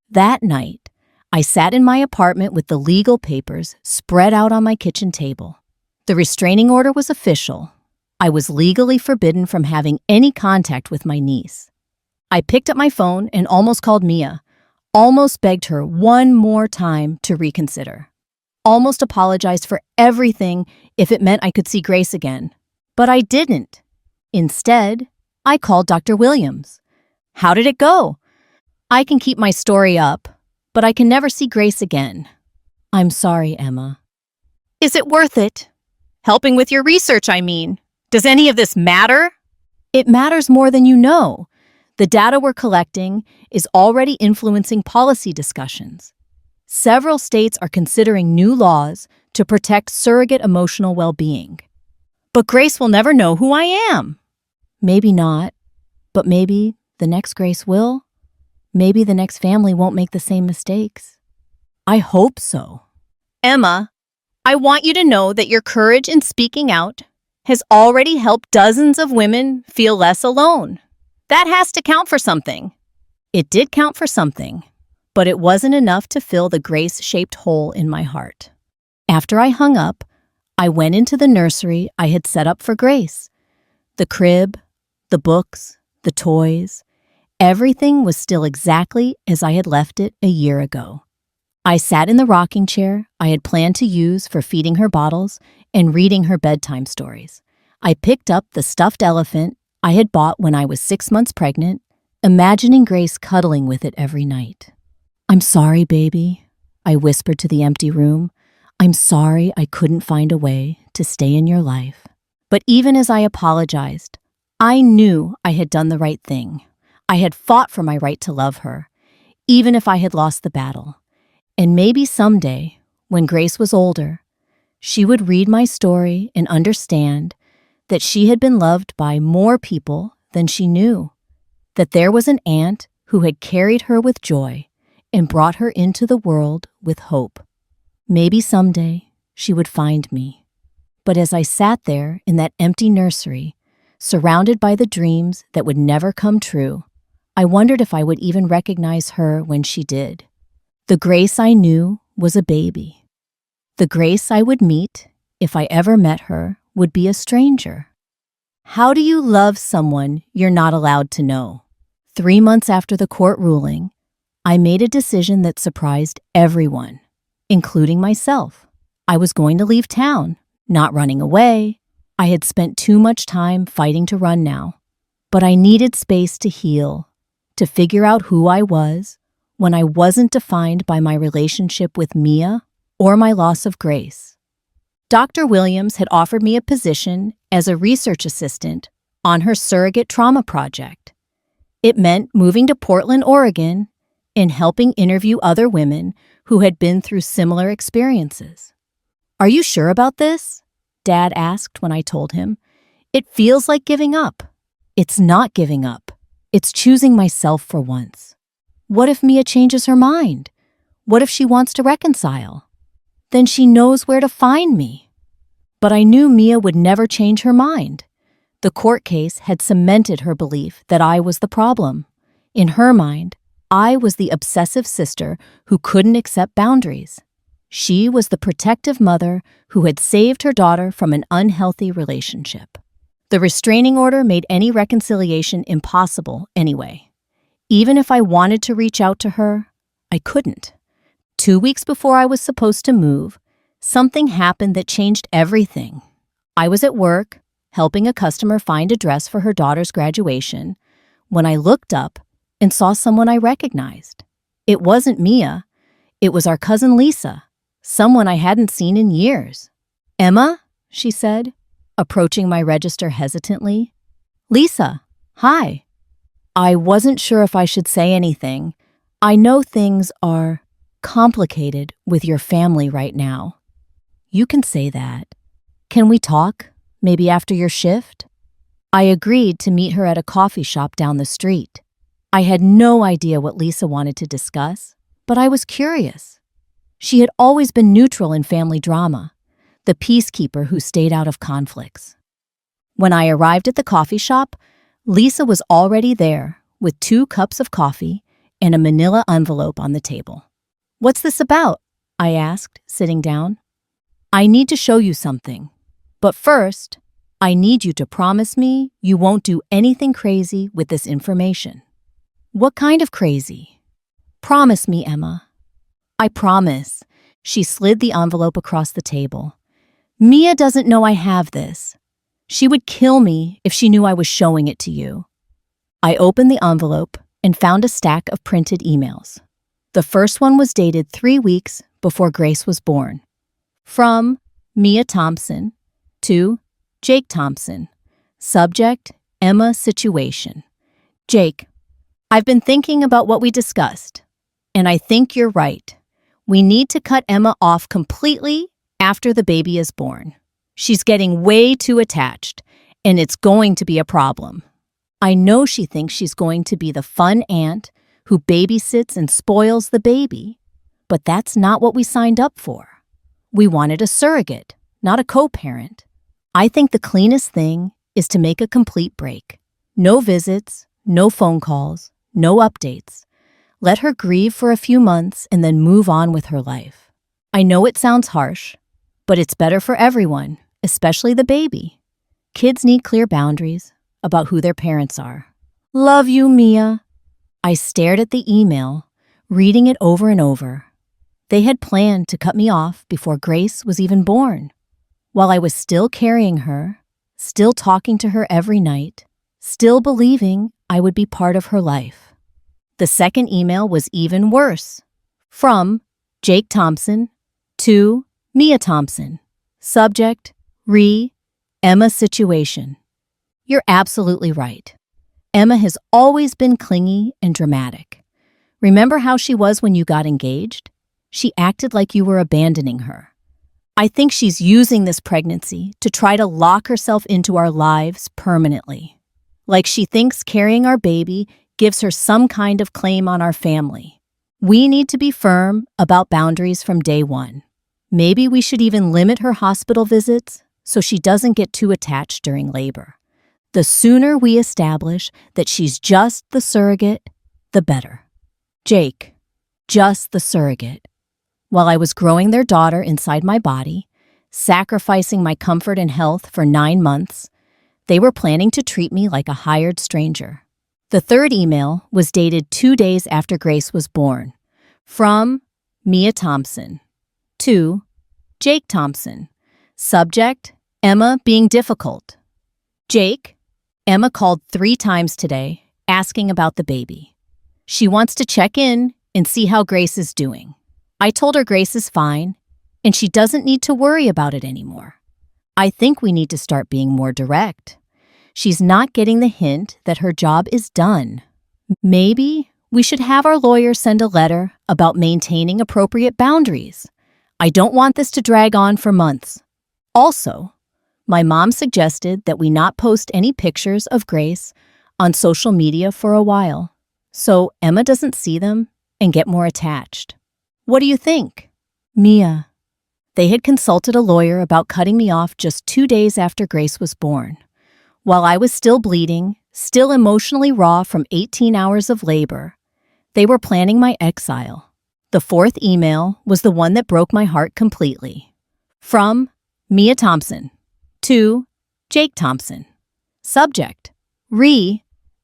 S1: That night, I sat in my apartment with the legal papers spread out on my kitchen table. The restraining order was official. I was legally forbidden from having any contact with my niece. I picked up my phone and almost called Mia, almost begged her one more time to reconsider, almost apologized for everything if it meant I could see Grace again. But I didn't. Instead, I called Dr. Williams. How did it go? I can keep my story up, but I can never see Grace again. I'm sorry, Emma. Is it worth it? Helping with your research, I mean. Does any of this matter? It matters more than you know. The data we're collecting is already influencing policy discussions. Several states are considering new laws to protect surrogate emotional well-being. But Grace will never know who I am. Maybe not, but maybe the next Grace will. Maybe the next family won't make the same mistakes. I hope so. Emma, I want you to know that your courage in speaking out has already helped dozens of women feel less alone. That has to count for something. It did count for something, but it wasn't enough to fill the Grace-shaped hole in my heart. After I hung up, I went into the nursery I had set up for Grace. The crib, the books, the toys, everything was still exactly as I had left it a year ago. I sat in the rocking chair I had planned to use for feeding her bottles and reading her bedtime stories. I picked up the stuffed elephant I had bought when I was 6 months pregnant, imagining Grace cuddling with it every night. I'm sorry, baby, I whispered to the empty room. I'm sorry I couldn't find a way to stay in your life. But even as I apologized, I knew I had done the right thing. I had fought for my right to love her, even if I had lost the battle. And maybe someday, when Grace was older, she would read my story and understand that she had been loved by more people than she knew, that there was an aunt who had carried her with joy and brought her into the world with hope. Maybe someday she would find me. But as I sat there in that empty nursery, surrounded by the dreams that would never come true, I wondered if I would even recognize her when she did. The Grace I knew was a baby. The Grace I would meet, if I ever met her, would be a stranger. How do you love someone you're not allowed to know? 3 months after the court ruling, I made a decision that surprised everyone, including myself. I was going to leave town, not running away. I had spent too much time fighting to run now, but I needed space to heal, to figure out who I was when I wasn't defined by my relationship with Mia or my loss of Grace. Dr. Williams had offered me a position as a research assistant on her surrogate trauma project. It meant moving to Portland, Oregon, and helping interview other women who had been through similar experiences. Are you sure about this? Dad asked when I told him. It feels like giving up. It's not giving up. It's choosing myself for once. What if Mia changes her mind? What if she wants to reconcile? Then she knows where to find me. But I knew Mia would never change her mind. The court case had cemented her belief that I was the problem. In her mind, I was the obsessive sister who couldn't accept boundaries. She was the protective mother who had saved her daughter from an unhealthy relationship. The restraining order made any reconciliation impossible anyway. Even if I wanted to reach out to her, I couldn't. 2 weeks before I was supposed to move, something happened that changed everything. I was at work, helping a customer find a dress for her daughter's graduation, when I looked up and saw someone I recognized. It wasn't Mia. It was our cousin Lisa, someone I hadn't seen in years. "Emma?" she said, approaching my register hesitantly. "Lisa, hi." I wasn't sure if I should say anything. I know things are complicated with your family right now. "You can say that. Can we talk, maybe after your shift?" I agreed to meet her at a coffee shop down the street. I had no idea what Lisa wanted to discuss, but I was curious. She had always been neutral in family drama, the peacekeeper who stayed out of conflicts. When I arrived at the coffee shop, Lisa was already there with 2 cups of coffee and a manila envelope on the table. "What's this about?" I asked, sitting down. "I need to show you something. But first, I need you to promise me you won't do anything crazy with this information." "What kind of crazy?" "Promise me, Emma." "I promise." She slid the envelope across the table. "Mia doesn't know I have this. She would kill me if she knew I was showing it to you." I opened the envelope and found a stack of printed emails. The first one was dated 3 weeks before Grace was born. From Mia Thompson to Jake Thompson. Subject, Emma situation. "Jake, I've been thinking about what we discussed, and I think you're right. We need to cut Emma off completely after the baby is born. She's getting way too attached, and it's going to be a problem. I know she thinks she's going to be the fun aunt who babysits and spoils the baby, but that's not what we signed up for. We wanted a surrogate, not a co-parent. I think the cleanest thing is to make a complete break. No visits, no phone calls, no updates. Let her grieve for a few months and then move on with her life. I know it sounds harsh, but it's better for everyone, especially the baby. Kids need clear boundaries about who their parents are." "Love you, Mia." I stared at the email, reading it over and over. They had planned to cut me off before Grace was even born. While I was still carrying her, still talking to her every night, still believing I would be part of her life. The second email was even worse. From Jake Thompson to Mia Thompson. Subject, Emma situation. "You're absolutely right. Emma has always been clingy and dramatic. Remember how she was when you got engaged? She acted like you were abandoning her. I think she's using this pregnancy to try to lock herself into our lives permanently. Like she thinks carrying our baby gives her some kind of claim on our family. We need to be firm about boundaries from day one. Maybe we should even limit her hospital visits so she doesn't get too attached during labor. The sooner we establish that she's just the surrogate, the better. Jake, just the surrogate. While I was growing their daughter inside my body, sacrificing my comfort and health for 9 months, they were planning to treat me like a hired stranger. The third email was dated 2 days after Grace was born. From Mia Thompson to Jake Thompson. Subject, Emma being difficult. "Jake, Emma called 3 times today asking about the baby. She wants to check in and see how Grace is doing. I told her Grace is fine, and she doesn't need to worry about it anymore. I think we need to start being more direct. She's not getting the hint that her job is done. Maybe we should have our lawyer send a letter about maintaining appropriate boundaries. I don't want this to drag on for months. Also, my mom suggested that we not post any pictures of Grace on social media for a while, so Emma doesn't see them and get more attached. What do you think?" Mia. They had consulted a lawyer about cutting me off just 2 days after Grace was born. While I was still bleeding, still emotionally raw from 18 hours of labor, they were planning my exile. The fourth email was the one that broke my heart completely. From Mia Thompson to Jake Thompson. Subject,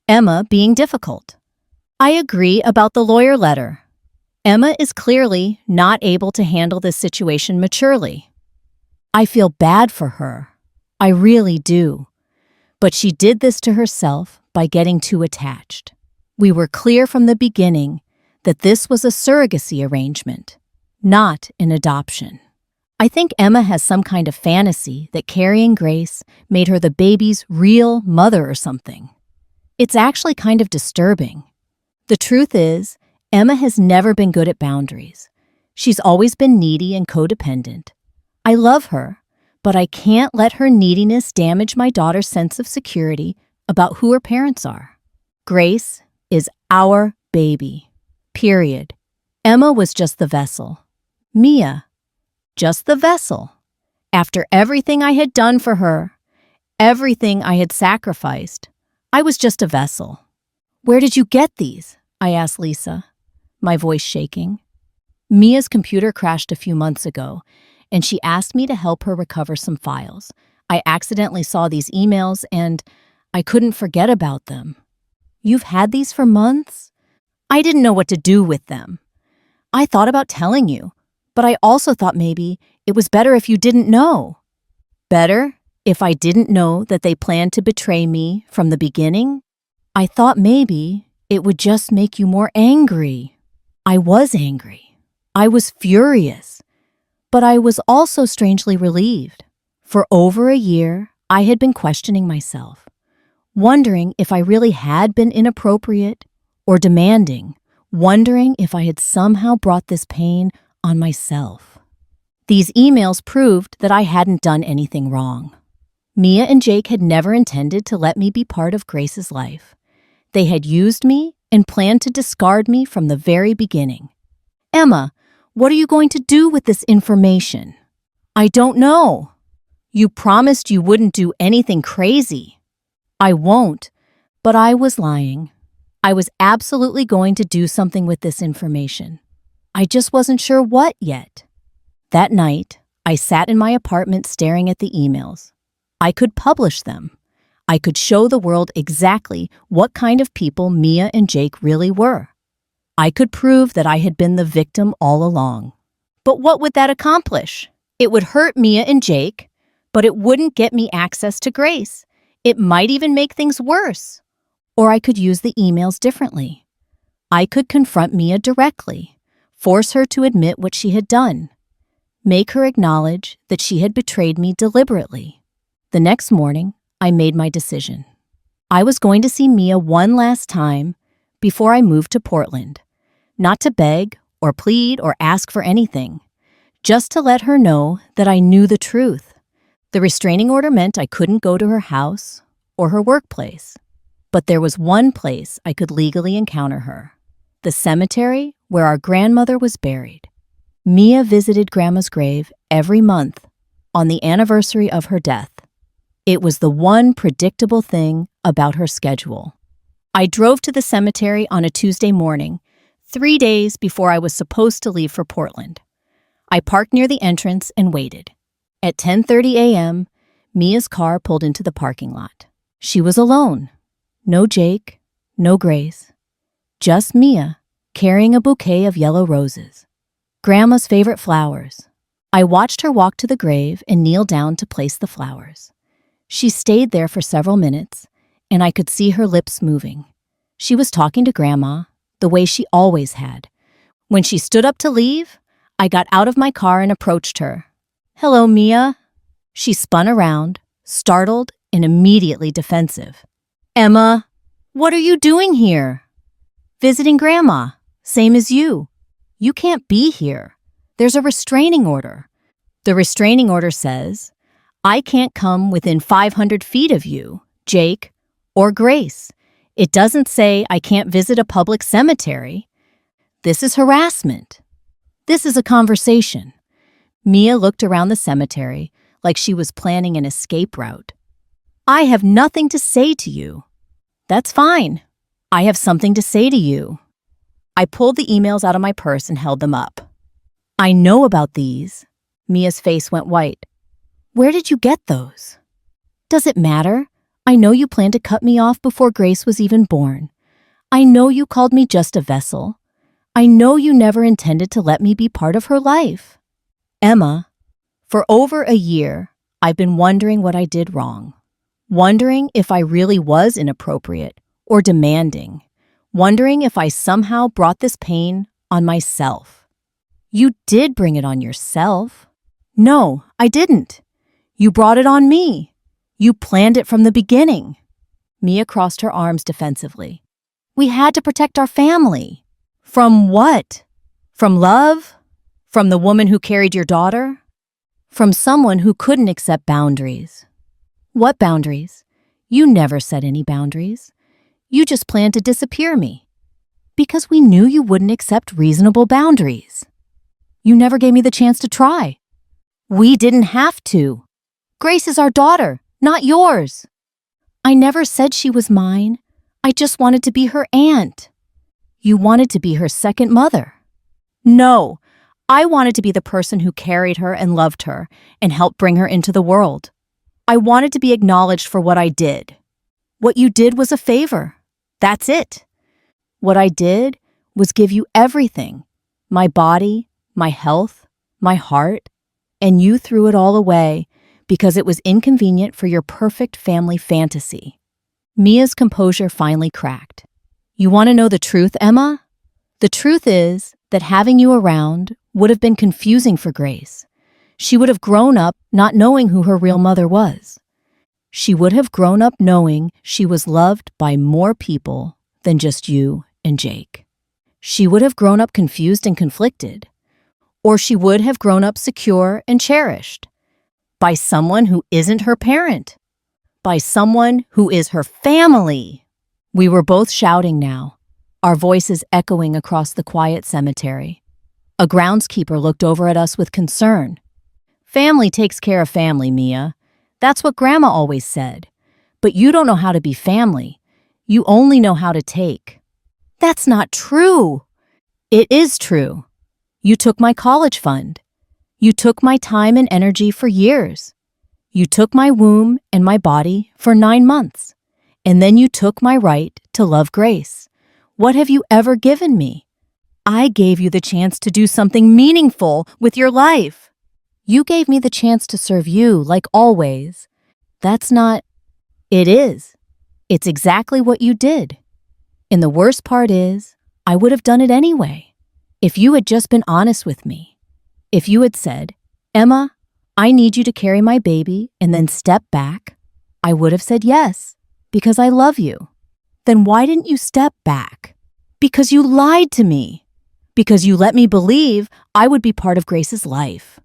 S1: Emma being difficult. I agree about the lawyer letter. Emma is clearly not able to handle this situation maturely. I feel bad for her. I really do. But she did this to herself by getting too attached. We were clear from the beginning that this was a surrogacy arrangement, not an adoption. I think Emma has some kind of fantasy that carrying Grace made her the baby's real mother or something. It's actually kind of disturbing. The truth is, Emma has never been good at boundaries. She's always been needy and codependent. I love her, but I can't let her neediness damage my daughter's sense of security about who her parents are. Grace is our baby. Period. Emma was just the vessel. Mia, just the vessel. After everything I had done for her, everything I had sacrificed, I was just a vessel. Where did you get these? I asked Lisa, my voice shaking. Mia's computer crashed a few months ago, and she asked me to help her recover some files. I accidentally saw these emails, and I couldn't forget about them. You've had these for months? I didn't know what to do with them. I thought about telling you, but I also thought maybe it was better if you didn't know. Better if I didn't know that they planned to betray me from the beginning? I thought maybe it would just make you more angry. I was angry. I was furious. But I was also strangely relieved. For over a year, I had been questioning myself, wondering if I really had been inappropriate or demanding, wondering if I had somehow brought this pain on myself. These emails proved that I hadn't done anything wrong. Mia and Jake had never intended to let me be part of Grace's life. They had used me and planned to discard me from the very beginning. Emma, what are you going to do with this information? I don't know. You promised you wouldn't do anything crazy. I won't, but I was lying. I was absolutely going to do something with this information. I just wasn't sure what yet. That night, I sat in my apartment staring at the emails. I could publish them. I could show the world exactly what kind of people Mia and Jake really were. I could prove that I had been the victim all along. But what would that accomplish? It would hurt Mia and Jake, but it wouldn't get me access to Grace. It might even make things worse. Or I could use the emails differently. I could confront Mia directly, force her to admit what she had done, make her acknowledge that she had betrayed me deliberately. The next morning, I made my decision. I was going to see Mia one last time before I moved to Portland, not to beg or plead or ask for anything, just to let her know that I knew the truth. The restraining order meant I couldn't go to her house or her workplace, but there was one place I could legally encounter her, the cemetery where our grandmother was buried. Mia visited Grandma's grave every month on the anniversary of her death. It was the one predictable thing about her schedule. I drove to the cemetery on a Tuesday morning, 3 days before I was supposed to leave for Portland. I parked near the entrance and waited. At 10:30 a.m., Mia's car pulled into the parking lot. She was alone. No Jake, no Grace. Just Mia, carrying a bouquet of yellow roses, Grandma's favorite flowers. I watched her walk to the grave and kneel down to place the flowers. She stayed there for several minutes, and I could see her lips moving. She was talking to Grandma, the way she always had. When she stood up to leave, I got out of my car and approached her. "Hello, Mia." She spun around, startled and immediately defensive. "Emma, what are you doing here?" "Visiting Grandma, same as you. You can't be here. There's a restraining order. The restraining order says, I can't come within 500 feet of you, Jake, or Grace. It doesn't say I can't visit a public cemetery. This is harassment. This is a conversation." Mia looked around the cemetery like she was planning an escape route. "I have nothing to say to you." "That's fine. I have something to say to you." I pulled the emails out of my purse and held them up. "I know about these." Mia's face went white. "Where did you get those?" "Does it matter? I know you planned to cut me off before Grace was even born. I know you called me just a vessel. I know you never intended to let me be part of her life." "Emma, for over a year, I've been wondering what I did wrong. wondering if I really was inappropriate or demanding, wondering if I somehow brought this pain on myself. You did bring it on yourself. No, I didn't. You brought it on me. You planned it from the beginning. Mia crossed her arms defensively. We had to protect our family. From what? From love? From the woman who carried your daughter? From someone who couldn't accept boundaries. What boundaries? You never set any boundaries. You just planned to disappear me. Because we knew you wouldn't accept reasonable boundaries. You never gave me the chance to try. We didn't have to. Grace is our daughter, not yours. I never said she was mine. I just wanted to be her aunt. You wanted to be her second mother. No, I wanted to be the person who carried her and loved her and helped bring her into the world. I wanted to be acknowledged for what I did. What you did was a favor. That's it. What I did was give you everything. My body, my health, my heart, and you threw it all away because it was inconvenient for your perfect family fantasy. Mia's composure finally cracked. You want to know the truth, Emma? The truth is that having you around would have been confusing for Grace. She would have grown up not knowing who her real mother was. She would have grown up knowing she was loved by more people than just you and Jake. She would have grown up confused and conflicted. Or she would have grown up secure and cherished. By someone who isn't her parent. By someone who is her family. We were both shouting now, our voices echoing across the quiet cemetery. A groundskeeper looked over at us with concern. Family takes care of family, Mia. That's what Grandma always said. But you don't know how to be family. You only know how to take. That's not true. It is true. You took my college fund. You took my time and energy for years. You took my womb and my body for 9 months. And then you took my right to love Grace. What have you ever given me? I gave you the chance to do something meaningful with your life. You gave me the chance to serve you like always. That's not... It is. It's exactly what you did. And the worst part is, I would have done it anyway. If you had just been honest with me. If you had said, Emma, I need you to carry my baby and then step back, I would have said yes, because I love you. Then why didn't you step back? Because you lied to me. Because you let me believe I would be part of Grace's life.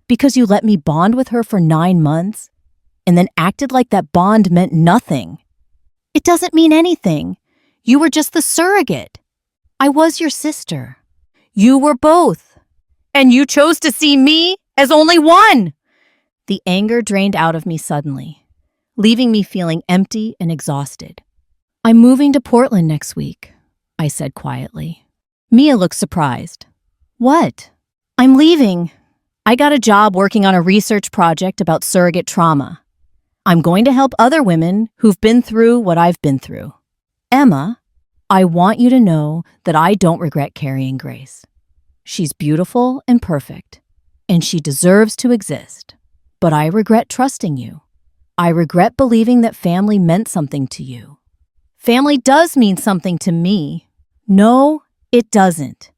S1: Because you let me bond with her for 9 months and then acted like that bond meant nothing. It doesn't mean anything. You were just the surrogate. I was your sister. You were both. And you chose to see me as only one. The anger drained out of me suddenly, leaving me feeling empty and exhausted. I'm moving to Portland next week, I said quietly. Mia looked surprised. What? I'm leaving. I got a job working on a research project about surrogate trauma. I'm going to help other women who've been through what I've been through. Emma, I want you to know that I don't regret carrying Grace. She's beautiful and perfect, and she deserves to exist. But I regret trusting you. I regret believing that family meant something to you. Family does mean something to me. No, it doesn't.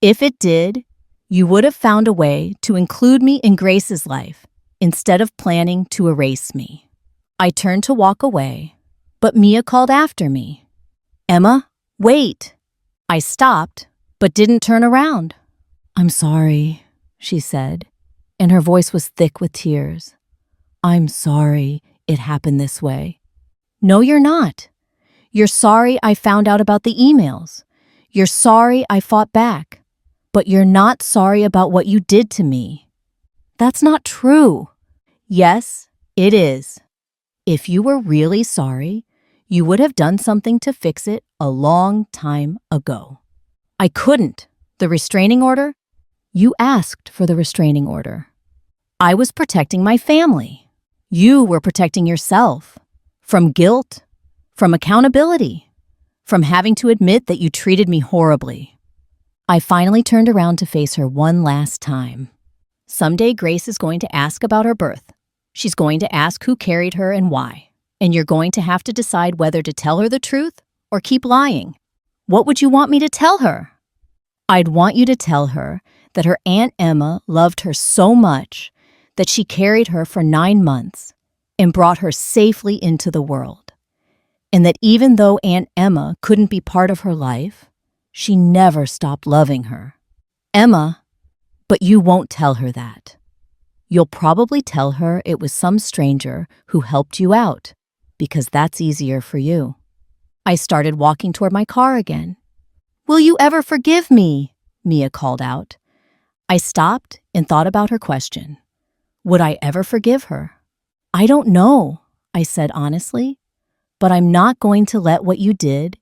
S1: If it did, you would have found a way to include me in Grace's life instead of planning to erase me. I turned to walk away, but Mia called after me. Emma, wait. I stopped, but didn't turn around. I'm sorry, she said, and her voice was thick with tears. I'm sorry it happened this way. No, you're not. You're sorry I found out about the emails. You're sorry I fought back. But you're not sorry about what you did to me. That's not true. Yes, it is. If you were really sorry, you would have done something to fix it a long time ago. I couldn't. The restraining order? You asked for the restraining order. I was protecting my family. You were protecting yourself. From guilt, from accountability, from having to admit that you treated me horribly. I finally turned around to face her one last time. Someday Grace is going to ask about her birth. She's going to ask who carried her and why. and you're going to have to decide whether to tell her the truth or keep lying. What would you want me to tell her? I'd want you to tell her that her Aunt Emma loved her so much that she carried her for 9 months and brought her safely into the world. And that even though Aunt Emma couldn't be part of her life, she never stopped loving her. Emma, but you won't tell her that. You'll probably tell her it was some stranger who helped you out, because that's easier for you. I started walking toward my car again. Will you ever forgive me? Mia called out. I stopped and thought about her question. Would I ever forgive her? I don't know, I said honestly, but I'm not going to let what you did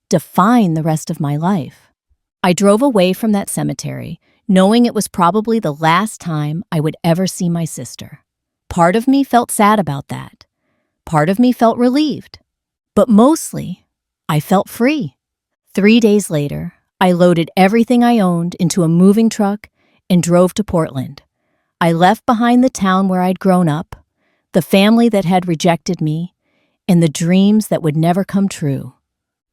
S1: define the rest of my life. I drove away from that cemetery, knowing it was probably the last time I would ever see my sister. Part of me felt sad about that. Part of me felt relieved. But mostly, I felt free. 3 days later, I loaded everything I owned into a moving truck and drove to Portland. I left behind the town where I'd grown up, the family that had rejected me, and the dreams that would never come true.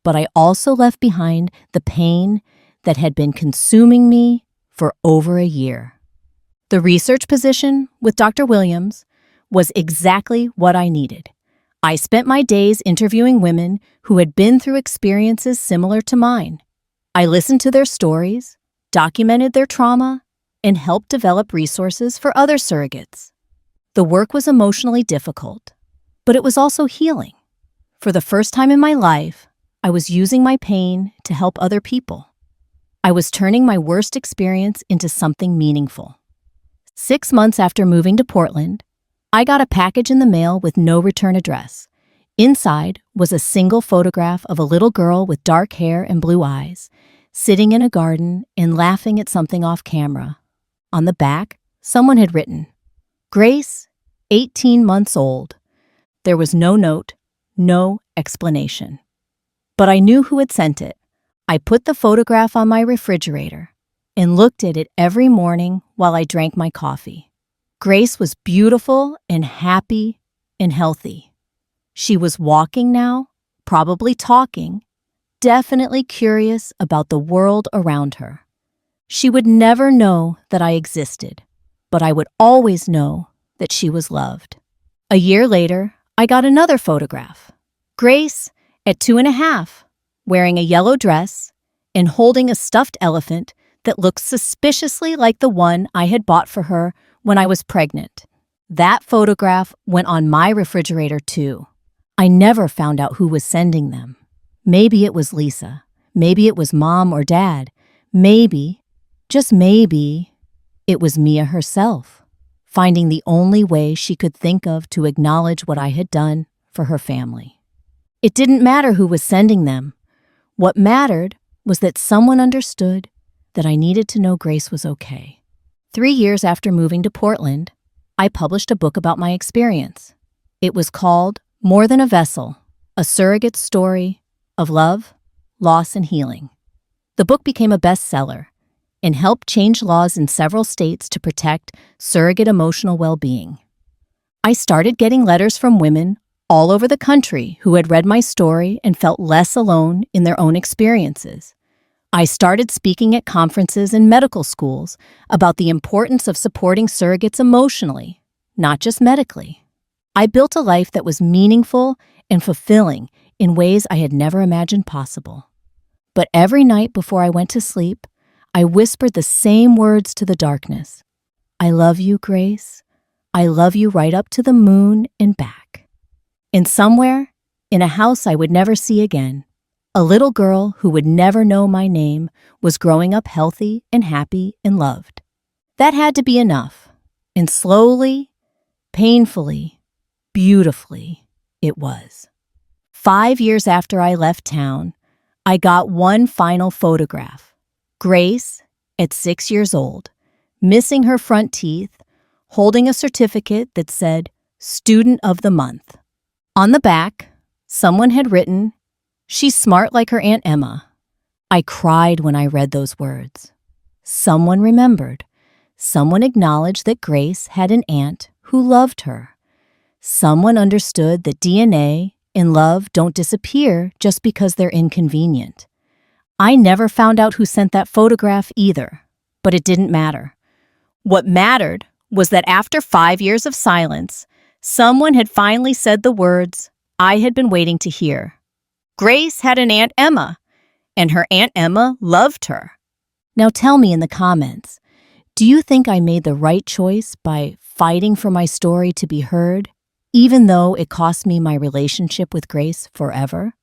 S1: But I also left behind the pain that had been consuming me for over a year. The research position with Dr. Williams was exactly what I needed. I spent my days interviewing women who had been through experiences similar to mine. I listened to their stories, documented their trauma, and helped develop resources for other surrogates. The work was emotionally difficult, but it was also healing. For the first time in my life, I was using my pain to help other people. I was turning my worst experience into something meaningful. 6 months after moving to Portland, I got a package in the mail with no return address. Inside was a single photograph of a little girl with dark hair and blue eyes, sitting in a garden and laughing at something off camera. On the back, someone had written, Grace, 18 months old. There was no note, no explanation. But I knew who had sent it. I put the photograph on my refrigerator and looked at it every morning while I drank my coffee. Grace was beautiful and happy and healthy. She was walking now, probably talking, definitely curious about the world around her. She would never know that I existed, but I would always know that she was loved. A year later, I got another photograph. Grace, at 2.5, wearing a yellow dress and holding a stuffed elephant that looked suspiciously like the one I had bought for her when I was pregnant. That photograph went on my refrigerator too. I never found out who was sending them. Maybe it was Lisa. Maybe it was Mom or Dad. Maybe, just maybe, it was Mia herself, finding the only way she could think of to acknowledge what I had done for her family. It didn't matter who was sending them. What mattered was that someone understood that I needed to know Grace was okay. 3 years after moving to Portland, I published a book about my experience. It was called More Than a Vessel, a surrogate story of love, loss, and healing. The book became a bestseller and helped change laws in several states to protect surrogate emotional well-being. I started getting letters from women all over the country who had read my story and felt less alone in their own experiences. I started speaking at conferences and medical schools about the importance of supporting surrogates emotionally, not just medically. I built a life that was meaningful and fulfilling in ways I had never imagined possible. But every night before I went to sleep, I whispered the same words to the darkness. I love you, Grace. I love you right up to the moon and back. And somewhere, in a house I would never see again, a little girl who would never know my name was growing up healthy and happy and loved. That had to be enough. And slowly, painfully, beautifully, it was. 5 years after I left town, I got one final photograph. Grace, at 6 years old, missing her front teeth, holding a certificate that said Student of the Month. On the back, someone had written, She's smart like her Aunt Emma. I cried when I read those words. Someone remembered. Someone acknowledged that Grace had an aunt who loved her. Someone understood that DNA and love don't disappear just because they're inconvenient. I never found out who sent that photograph either, but it didn't matter. What mattered was that after 5 years of silence, someone had finally said the words I had been waiting to hear. Grace had an Aunt Emma, and her Aunt Emma loved her. Now tell me in the comments, do you think I made the right choice by fighting for my story to be heard, even though it cost me my relationship with Grace forever?